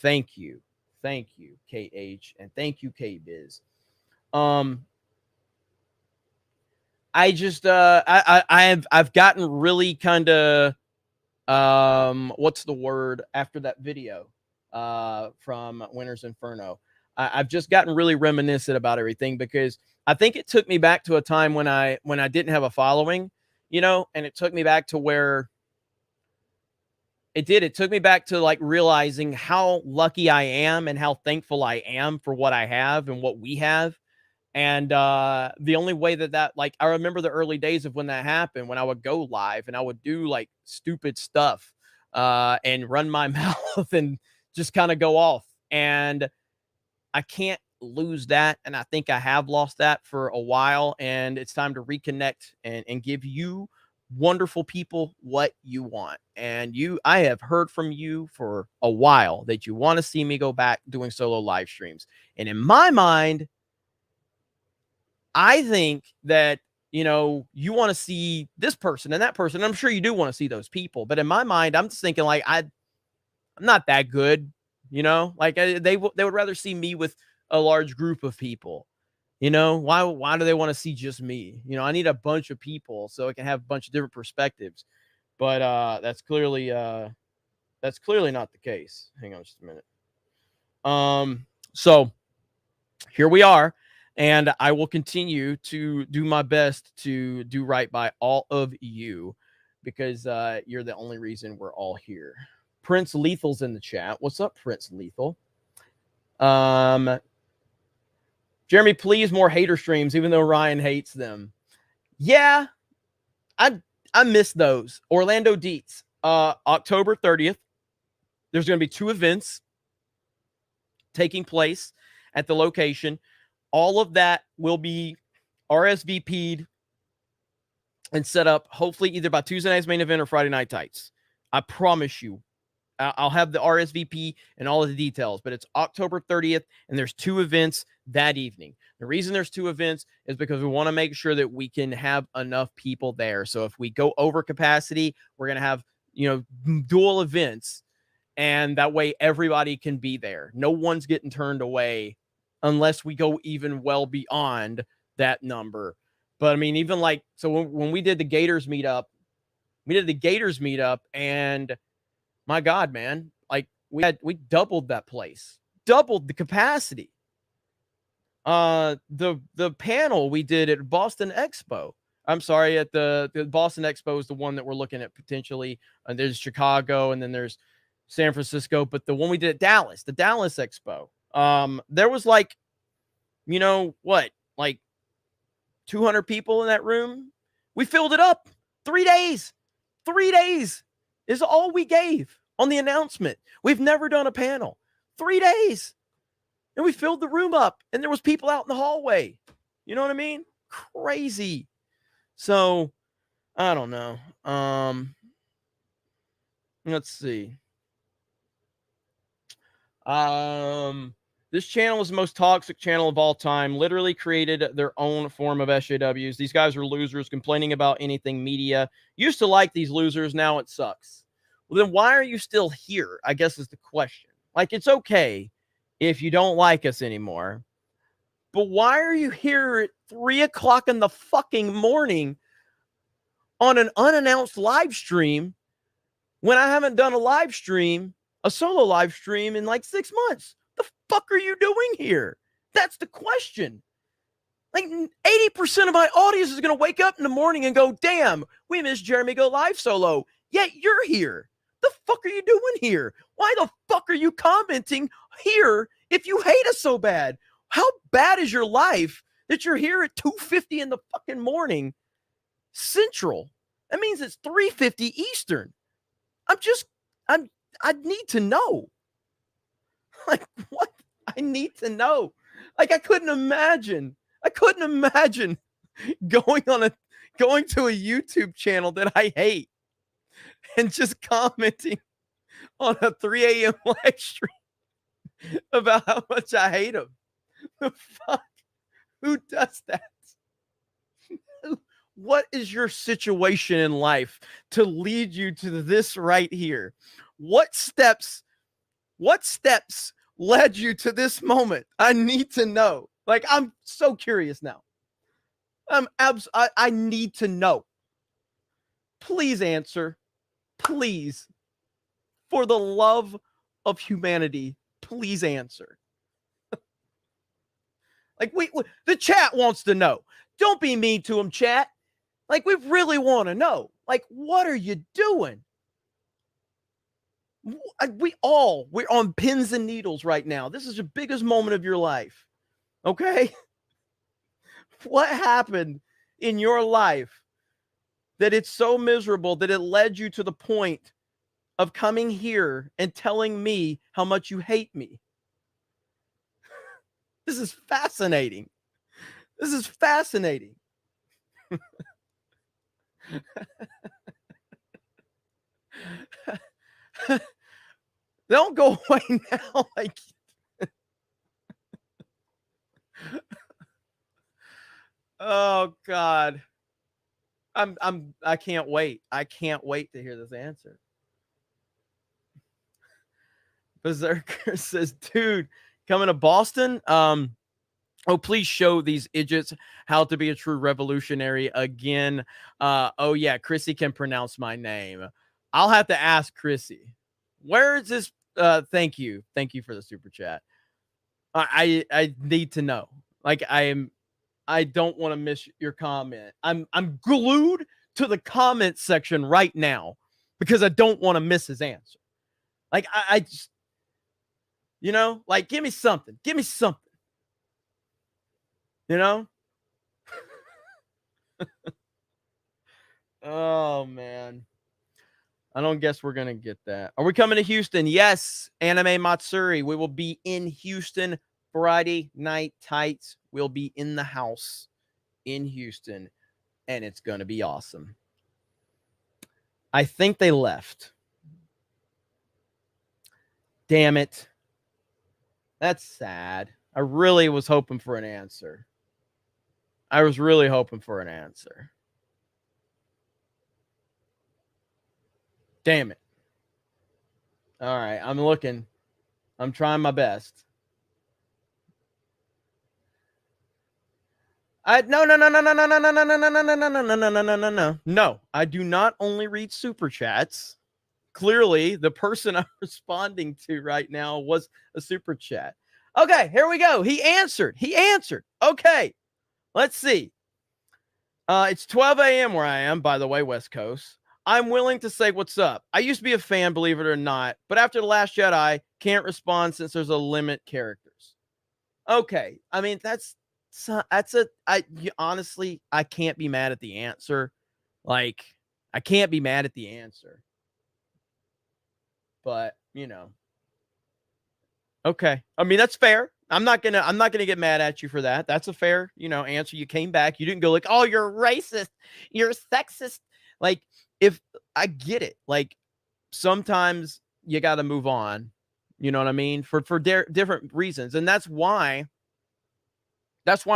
Thank you. Thank you, KH, and thank you, KBiz. I just I've gotten really kind of what's the word after that video from Winter's Inferno. I've just gotten really reminiscent about everything because I think it took me back to a time when I didn't have a following, you know, and it took me back to where it took me back to like realizing how lucky I am and how thankful I am for what I have and what we have. And the only way that like, I remember the early days of when that happened, when I would go live and I would do like stupid stuff and run my mouth and just kind of go off. And I can't lose that. And I think I have lost that for a while. And it's time to reconnect and give you wonderful people what you want. And I have heard from you for a while that you want to see me go back doing solo live streams. And in my mind, I think that, you know, you want to see this person and that person. And I'm sure you do want to see those people. But in my mind, I'm just thinking like, I'm not that good, you know, like they would rather see me with a large group of people. You know, why do they want to see just me? You know, I need a bunch of people so I can have a bunch of different perspectives. But that's clearly not the case. Hang on just a minute. So here we are. And I will continue to do my best to do right by all of you because you're the only reason we're all here. Prince Lethal's in the chat. What's up, Prince Lethal? Jeremy, please more hater streams, even though Ryan hates them. Yeah, I miss those. Orlando Dietz, October 30th. There's going to be 2 events taking place at the location. All of that will be RSVP'd and set up, hopefully either by Tuesday night's main event or Friday night tights. I promise you. I'll have the RSVP and all of the details, but it's October 30th, and there's 2 events that evening. The reason there's 2 events is because we want to make sure that we can have enough people there. So if we go over capacity, we're going to have, you know, dual events, and that way everybody can be there. No one's getting turned away unless we go even well beyond that number. But I mean, even like, so when we did the Gators meetup, and my God, man, like we doubled that place, doubled the capacity. The panel we did at Boston Expo. I'm sorry, at the Boston Expo is the one that we're looking at potentially. And there's Chicago and then there's San Francisco, but the one we did at Dallas, the Dallas Expo, there was like, you know what, like 200 people in that room. We filled it up. 3 days. 3 days is all we gave on the announcement. We've never done a panel. 3 days. And we filled the room up, and there was people out in the hallway. You know what I mean? Crazy. So, I don't know. Let's see. This channel is the most toxic channel of all time. Literally created their own form of SJWs. These guys are losers, complaining about anything media. Used to like these losers, now it sucks. Well, then why are you still here? I guess is the question. Like, it's okay if you don't like us anymore, but why are you here at 3 o'clock in the fucking morning on an unannounced live stream when I haven't done a live stream, a solo live stream, in like 6 months? The fuck are you doing here? That's the question. Like 80% of my audience is going to wake up in the morning and go, damn, we missed Jeremy Go Live solo. Yet you're here. The fuck are you doing here? Why the fuck are you commenting here if you hate us so bad? How bad is your life that you're here at 2:50 in the fucking morning Central? That means it's 3:50 Eastern. I need to know. Like, what? I need to know. Like, I couldn't imagine going to a YouTube channel that I hate and just commenting on a 3 a.m. live stream about how much I hate them. The fuck? Who does that? What is your situation in life to lead you to this right here? What steps led you to this moment? I need to know. Like, I'm so curious now. I need to know. Please answer. Please. For the love of humanity, please answer. Like, the chat wants to know. Don't be mean to them, chat. Like, we really want to know. Like, what are you doing? We're on pins and needles right now. This is the biggest moment of your life. Okay? What happened in your life that it's so miserable that it led you to the point of coming here and telling me how much you hate me? This is fascinating. This is fascinating. Don't go away now. Like, oh God. I can't wait. I can't wait to hear this answer. Berserker says, dude, coming to Boston. Oh, please show these idiots how to be a true revolutionary again. Oh yeah, Chrissy can pronounce my name. I'll have to ask Chrissy. Where is this? Thank you for the super chat. I need to know. Like, I don't want to miss your comment. I'm glued to the comment section right now because I don't want to miss his answer. Like, I just, you know, like, give me something. Give me something. You know? Oh, man. I don't guess we're going to get that. Are we coming to Houston? Yes. Anime Matsuri. We will be in Houston Friday night tights. We'll be in the house in Houston, and it's going to be awesome. I think they left. Damn it. That's sad. I really was hoping for an answer. I was really hoping for an answer. Damn it. All right, I'm looking. I'm trying my best. No, I do not only read super chats. Clearly, the person I'm responding to right now was a super chat. Okay, here we go. He answered. Okay, let's see. It's 12 a.m. where I am, by the way, West Coast. I'm willing to say what's up. I used to be a fan, believe it or not, but after The Last Jedi, can't respond since there's a limit characters. Okay, I mean, that's honestly, I can't be mad at the answer. Like, I can't be mad at the answer. But, okay. I mean, that's fair. I'm not gonna get mad at you for that. That's a fair, answer. You came back. You didn't go like, oh, you're racist, you're sexist. Like, if I get it, like sometimes you got to move on. You know what I mean? For different reasons, and that's why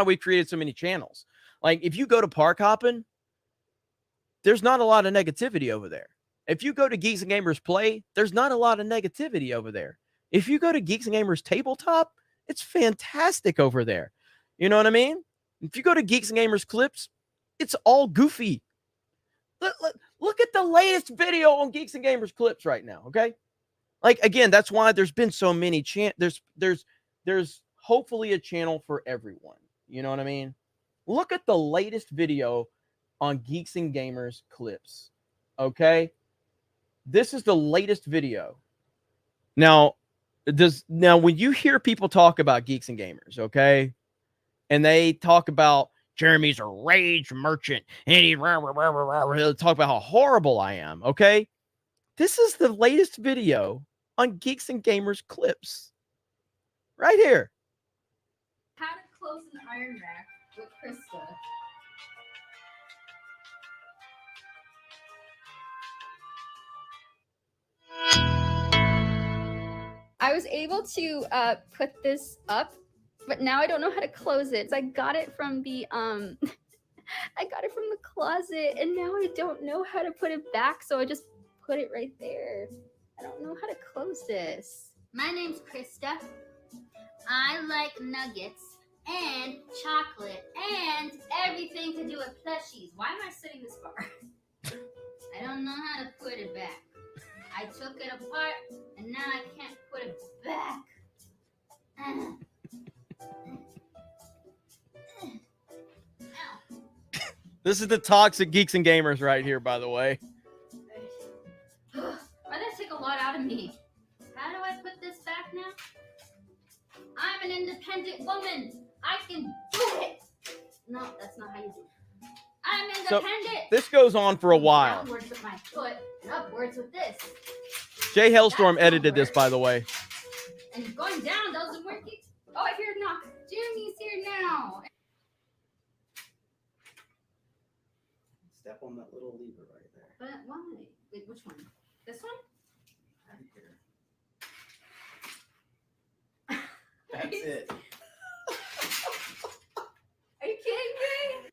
we created so many channels. Like, if you go to Park Hopping, there's not a lot of negativity over there. If you go to Geeks and Gamers Play, there's not a lot of negativity over there. If you go to Geeks and Gamers Tabletop, it's fantastic over there. You know what I mean? If you go to Geeks and Gamers Clips, it's all goofy. Look at the latest video on Geeks and Gamers Clips right now, okay? Like, again, that's why there's been so many there's hopefully a channel for everyone. You know what I mean? Look at the latest video on Geeks and Gamers Clips, okay? This is the latest video. Now, when you hear people talk about Geeks and Gamers, okay, and they talk about Jeremy's a rage merchant, and he talk about how horrible I am, okay, this is the latest video on Geeks and Gamers Clips, right here. How to close an iron rack with Krista. I was able to put this up, but now I don't know how to close it. So I got it from the I got it from the closet, and now I don't know how to put it back. So I just put it right there. I don't know how to close this. My name's Krista. I like nuggets and chocolate and everything to do with plushies. Why am I sitting this far? I don't know how to put it back. I took it apart, and now I can't put it back. This is the toxic Geeks and Gamers right here, by the way. Why that take a lot out of me? How do I put this back now? I'm an independent woman. I can do it. No, that's not how you do it. I'm independent. So, this goes on for a while. Downwards with my foot and upwards with this. Jay Hellstorm edited this, by the way. And going down doesn't work. Oh, I hear a knock. Jeremy's here now. Step on that little lever right there. But why? Wait, which one? This one? Right here. That's it. Are you kidding me?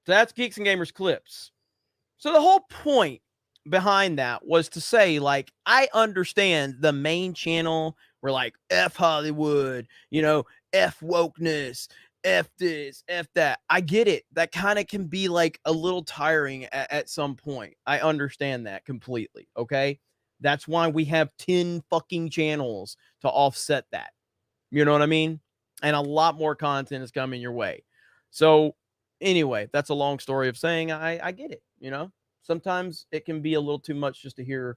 So that's Geeks and Gamers Clips. So the whole point behind that was to say, like, I understand the main channel were like, F Hollywood, F wokeness, F this, F that. I get it. That kind of can be like a little tiring at some point. I understand that completely. Okay. That's why we have 10 fucking channels to offset that. You know what I mean? And a lot more content is coming your way. So anyway, that's a long story of saying I get it. Sometimes it can be a little too much just to hear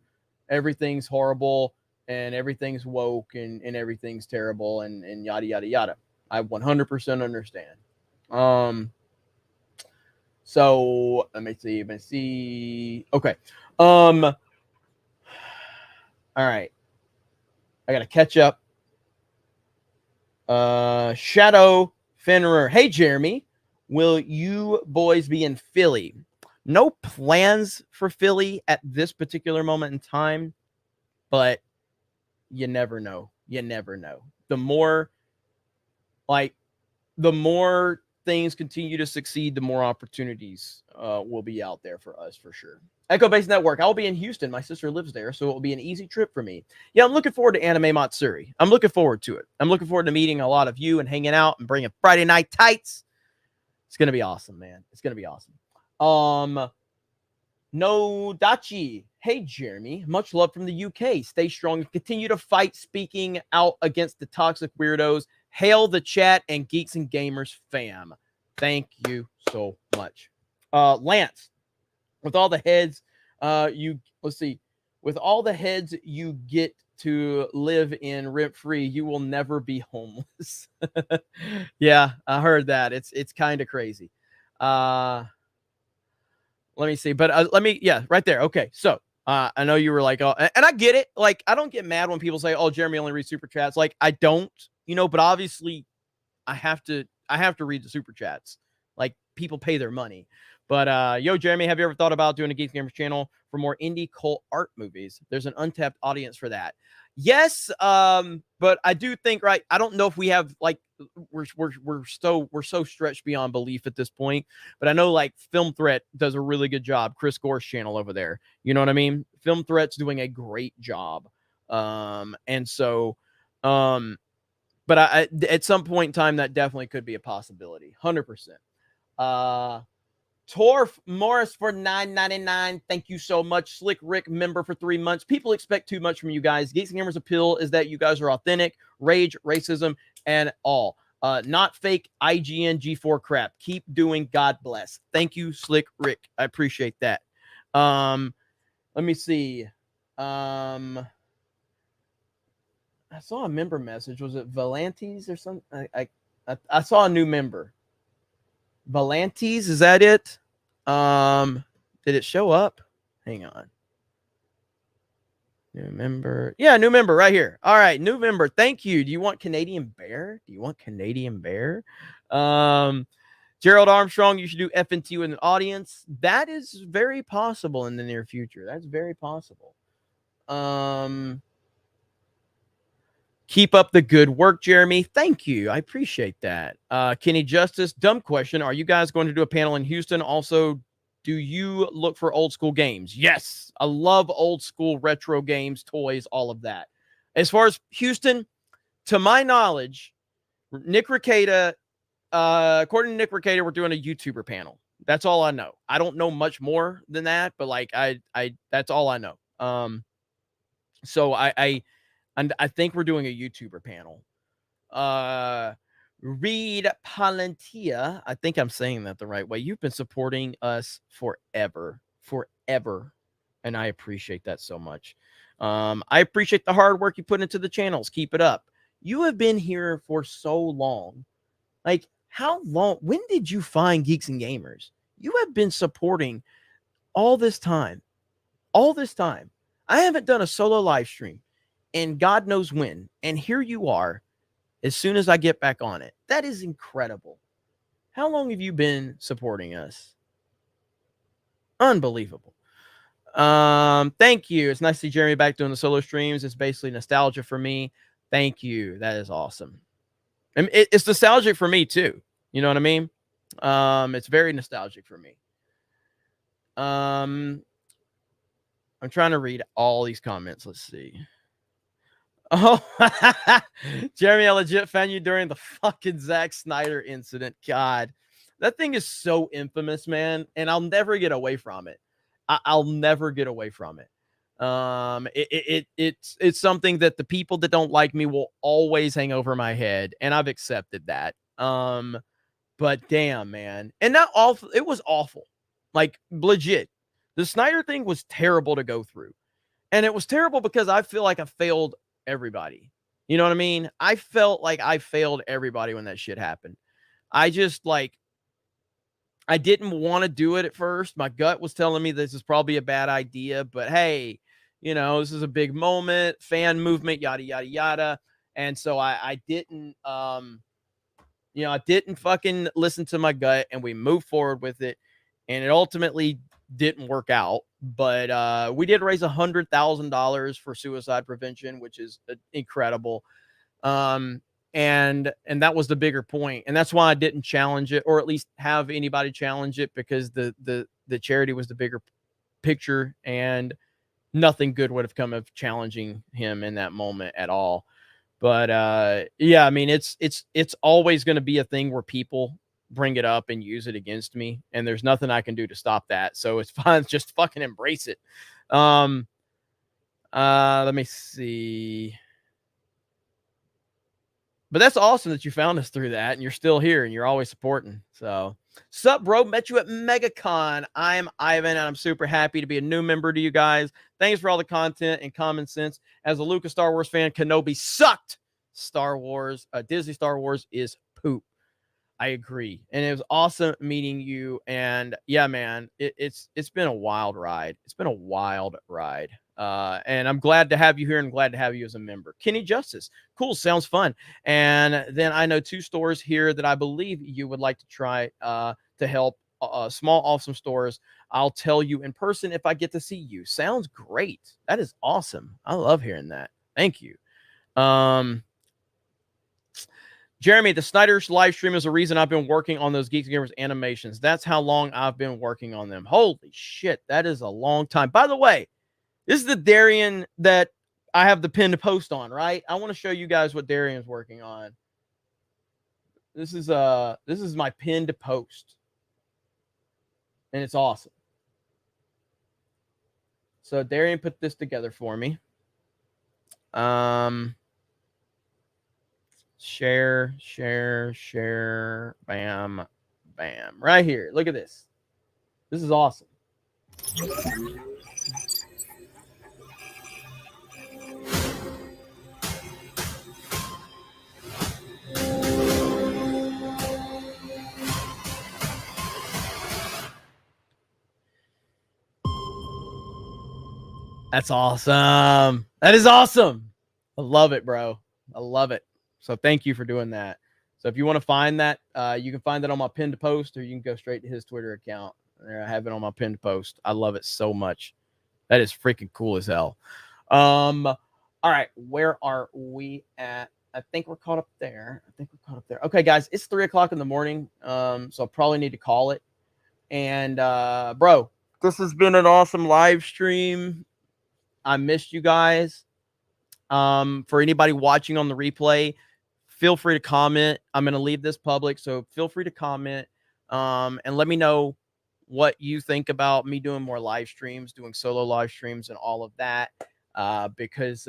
everything's horrible and everything's woke and everything's terrible and yada, yada, yada. I 100% understand. So let me see. Okay. All right. I got to catch up. Shadow Fenrir. Hey, Jeremy, will you boys be in Philly? No plans for Philly at this particular moment in time, but you never know. You never know. The more things continue to succeed, the more opportunities will be out there for us, for sure. Echo Base Network. I'll be in Houston. My sister lives there, so it will be an easy trip for me. Yeah, I'm looking forward to Anime Matsuri. I'm looking forward to it. I'm looking forward to meeting a lot of you and hanging out and bringing Friday night tights. It's going to be awesome, man. It's going to be awesome. No Dachi. Hey, Jeremy. Much love from the UK. Stay strong and continue to fight, speaking out against the toxic weirdos. Hail the chat and Geeks and Gamers fam. Thank you so much. Lance, with all the heads, with all the heads you get to live in rent free. You will never be homeless. Yeah, I heard that. It's kind of crazy. Let me see, but right there. Okay, so I know you were like, oh, and I get it. Like, I don't get mad when people say, "Oh, Jeremy only reads super chats." Like, I don't, but obviously, I have to read the super chats. Like, people pay their money. But yo, Jeremy, have you ever thought about doing a Geeks Gamers channel for more indie cult art movies? There's an untapped audience for that. Yes, but I do think, right, I don't know if we have, like, we're so stretched beyond belief at this point. But I know, like, Film Threat does a really good job. Chris Gore's channel over there. You know what I mean? Film Threat's doing a great job. And so, but I at some point in time, that definitely could be a possibility. 100%. Torf Morris for $9.99. Thank you so much. Slick Rick member for 3 months. People expect too much from you guys. Geeks and Gamers' appeal is that you guys are authentic, rage, racism, and all. Not fake IGN G4 crap. Keep doing. God bless. Thank you, Slick Rick. I appreciate that. Let me see. I saw a member message. Was it Valantes or something? I saw a new member. Valantes, is that it? Did it show up? Hang on. New member. Yeah, new member right here. All right, new member. Thank you. Do you want Canadian Bear? Gerald Armstrong, you should do FNT with an audience. That is very possible in the near future. That's very possible. Keep up the good work, Jeremy. Thank you. I appreciate that. Kenny Justice, dumb question. Are you guys going to do a panel in Houston? Also, do you look for old school games? Yes. I love old school retro games, toys, all of that. As far as Houston, to my knowledge, Nick Rekieta, according to Nick Rekieta, we're doing a YouTuber panel. That's all I know. I don't know much more than that, but like I that's all I know. So and I think we're doing a YouTuber panel. Reed Palantia, I think I'm saying that the right way. You've been supporting us forever. And I appreciate that so much. I appreciate the hard work you put into the channels. Keep it up. You have been here for so long. Like, how long? When did you find Geeks and Gamers? You have been supporting all this time. I haven't done a solo live stream and God knows when. And here you are as soon as I get back on it. That is incredible. How long have you been supporting us? Unbelievable. Thank you. It's nice to see Jeremy back doing the solo streams. It's basically nostalgia for me. Thank you. That is awesome. And it's nostalgic for me too. You know what I mean? It's very nostalgic for me. I'm trying to read all these comments. Let's see. Oh, Jeremy, I legit found you during the fucking Zack Snyder incident. God, that thing is so infamous, man. And I'll never get away from it. I'll never get away from it. It's something that the people that don't like me will always hang over my head. And I've accepted that. But damn, man. And that awful, it was awful. Like, legit. The Snyder thing was terrible to go through. And it was terrible because I feel like I failed everybody. You know what I mean? I felt like I failed everybody when that shit happened. I just, like, I didn't want to do it at first. My gut was telling me this is probably a bad idea, but hey, you know, this is a big moment, fan movement, yada, yada, yada. And so I didn't, you know, I didn't fucking listen to my gut, and we moved forward with it. And it ultimately didn't work out, but we did raise $100,000 for suicide prevention, which is incredible. And that was the bigger point, and that's why I didn't challenge it, or at least have anybody challenge it, because the charity was the bigger picture, and nothing good would have come of challenging him in that moment at all. But yeah, I mean, it's always going to be a thing where people bring it up and use it against me, and there's nothing I can do to stop that. So it's fine. Just fucking embrace it. Let me see. but that's awesome that you found us through that and you're still here and you're always supporting. So, sup, bro? Met you at MegaCon. I'm Ivan and I'm super happy to be a new member to you guys. Thanks for all the content and common sense. As a Lucas Star Wars fan, Kenobi sucked. Star Wars, Disney Star Wars is poop. I agree. And it was awesome meeting you. And yeah, man, it's been a wild ride. It's been a wild ride. And I'm glad to have you here and glad to have you as a member. Kenny Justice. Cool. Sounds fun. And then I know 2 stores here that I believe you would like to try to help small, awesome stores. I'll tell you in person if I get to see you. Sounds great. That is awesome. I love hearing that. Thank you. Jeremy, the Snyder's live stream is the reason I've been working on those Geeks Gamers animations. That's how long I've been working on them. Holy shit, that is a long time. By the way, this is the Darian that I have the pinned post on, right? I want to show you guys what Darian's working on. This is my pinned post. And it's awesome. So Darian put this together for me. Share, bam, bam. Right here. Look at this. This is awesome. That's awesome. That is awesome. I love it, bro. I love it. So thank you for doing that. So if you want to find that, you can find that on my pinned post, or you can go straight to his Twitter account. There, I have it on my pinned post. I love it so much. That is freaking cool as hell. All right, where are we at? I think we're caught up there. Okay, guys, it's 3:00 in the morning. So I'll probably need to call it. And bro, this has been an awesome live stream. I missed you guys. For anybody watching on the replay, feel free to comment. I'm going to leave this public, so feel free to comment and let me know what you think about me doing more live streams, doing solo live streams and all of that, because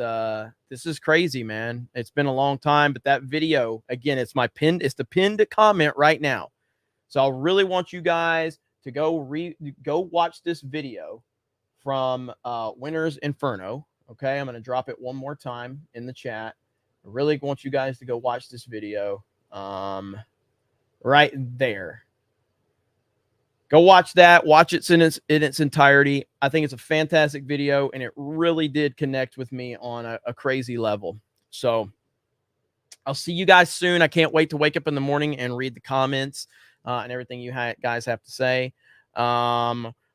this is crazy, man. It's been a long time, but that video, again, it's the pinned comment right now. So I really want you guys to go watch this video from Winter's Inferno. Okay, I'm going to drop it one more time in the chat. I really want you guys to go watch this video right there. Go watch that. Watch it in its entirety. I think it's a fantastic video, and it really did connect with me on a crazy level. So I'll see you guys soon. I can't wait to wake up in the morning and read the comments and everything you guys have to say.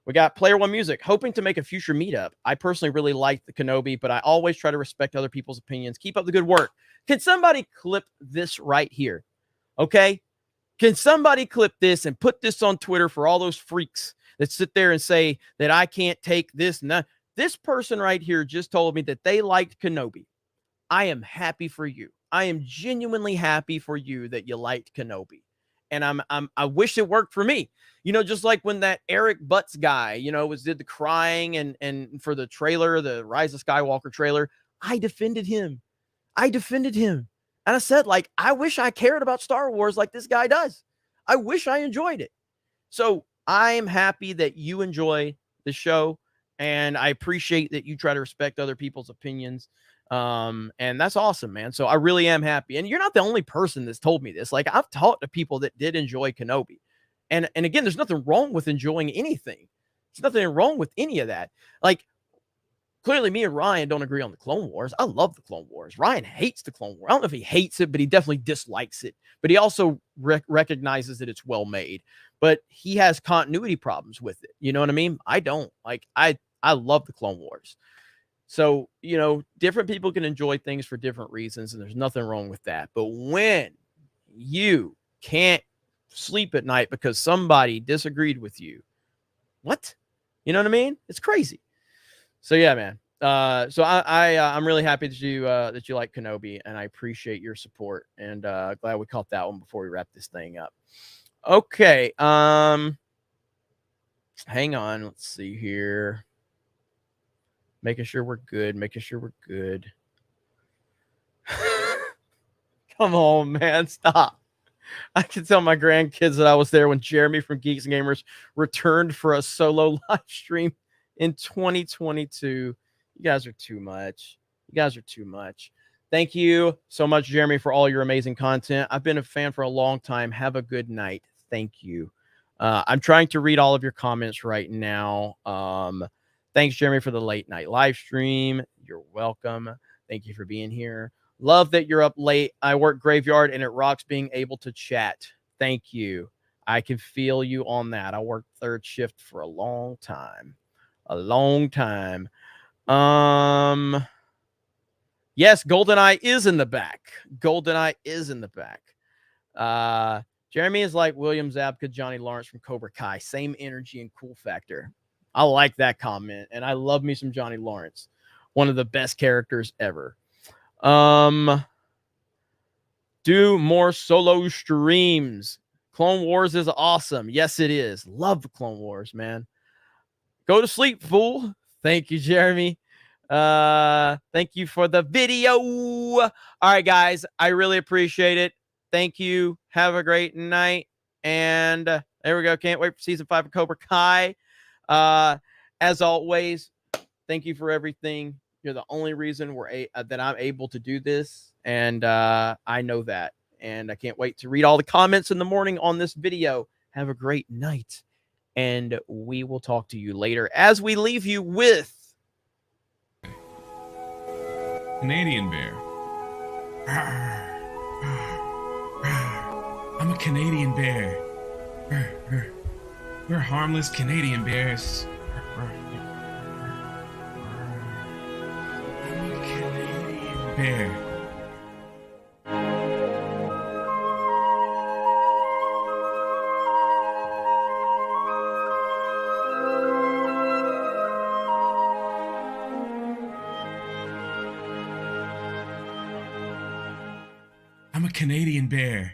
We got Player One Music, hoping to make a future meetup. I personally really like the Kenobi, but I always try to respect other people's opinions. Keep up the good work. Can somebody clip this right here? Okay? Can somebody clip this and put this on Twitter for all those freaks that sit there and say that I can't take this? No. This person right here just told me that they liked Kenobi. I am happy for you. I am genuinely happy for you that you liked Kenobi. And I wish it worked for me. You know, just like when that Eric Butts guy, did the crying and for the trailer, the Rise of Skywalker trailer, I defended him. And I said, like, I wish I cared about Star Wars like this guy does. I wish I enjoyed it. So I am happy that you enjoy the show, and I appreciate that you try to respect other people's opinions. And that's awesome, man. So I really am happy. And you're not the only person that's told me this. Like, I've talked to people that did enjoy Kenobi. And again, there's nothing wrong with enjoying anything. There's nothing wrong with any of that. Like, clearly me and Ryan don't agree on the Clone Wars. I love the Clone Wars. Ryan hates the Clone Wars. I don't know if he hates it, but he definitely dislikes it. But he also recognizes that it's well made. But he has continuity problems with it. You know what I mean? I don't. Like, I love the Clone Wars. So, different people can enjoy things for different reasons, and there's nothing wrong with that. But when you can't sleep at night because somebody disagreed with you, what? You know what I mean? It's crazy. So yeah, man. So I'm really happy that you like Kenobi, and I appreciate your support, and glad we caught that one before we wrap this thing up. Okay. Hang on. Let's see here. Making sure we're good. Come on, man. Stop. I can tell my grandkids that I was there when Jeremy from Geeks Gamers returned for a solo live stream in 2022. You guys are too much. You guys are too much. Thank you so much, Jeremy, for all your amazing content. I've been a fan for a long time. Have a good night. Thank you. I'm trying to read all of your comments right now. Thanks, Jeremy, for the late night live stream. You're welcome. Thank you for being here. Love that you're up late. I work graveyard and it rocks being able to chat. Thank you. I can feel you on that. I worked third shift for a long time. A long time. Yes, GoldenEye is in the back. GoldenEye is in the back. Jeremy is like William Zabka, Johnny Lawrence from Cobra Kai. Same energy and cool factor. I like that comment. And I love me some Johnny Lawrence. One of the best characters ever. Do more solo streams. Clone Wars is awesome. Yes, it is. Love the Clone Wars, man. Go to sleep, fool. Thank you, Jeremy. Thank you for the video. All right, guys. I really appreciate it. Thank you. Have a great night. And there we go. Can't wait for season 5 of Cobra Kai. As always, thank you for everything. You're the only reason that I'm able to do this. And I know that. And I can't wait to read all the comments in the morning on this video. Have a great night. And we will talk to you later as we leave you with Canadian bear. I'm a Canadian bear. We're harmless Canadian bears. I'm a Canadian bear. I'm a Canadian bear.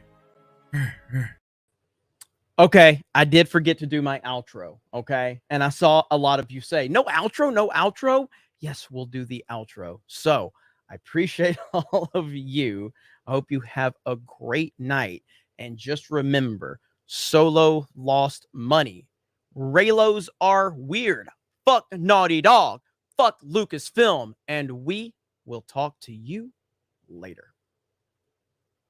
Okay, I did forget to do my outro, okay? And I saw a lot of you say, no outro, no outro. Yes, we'll do the outro. So I appreciate all of you. I hope you have a great night. And just remember, Solo lost money. Raylos are weird. Fuck Naughty Dog. Fuck Lucasfilm. And we will talk to you later.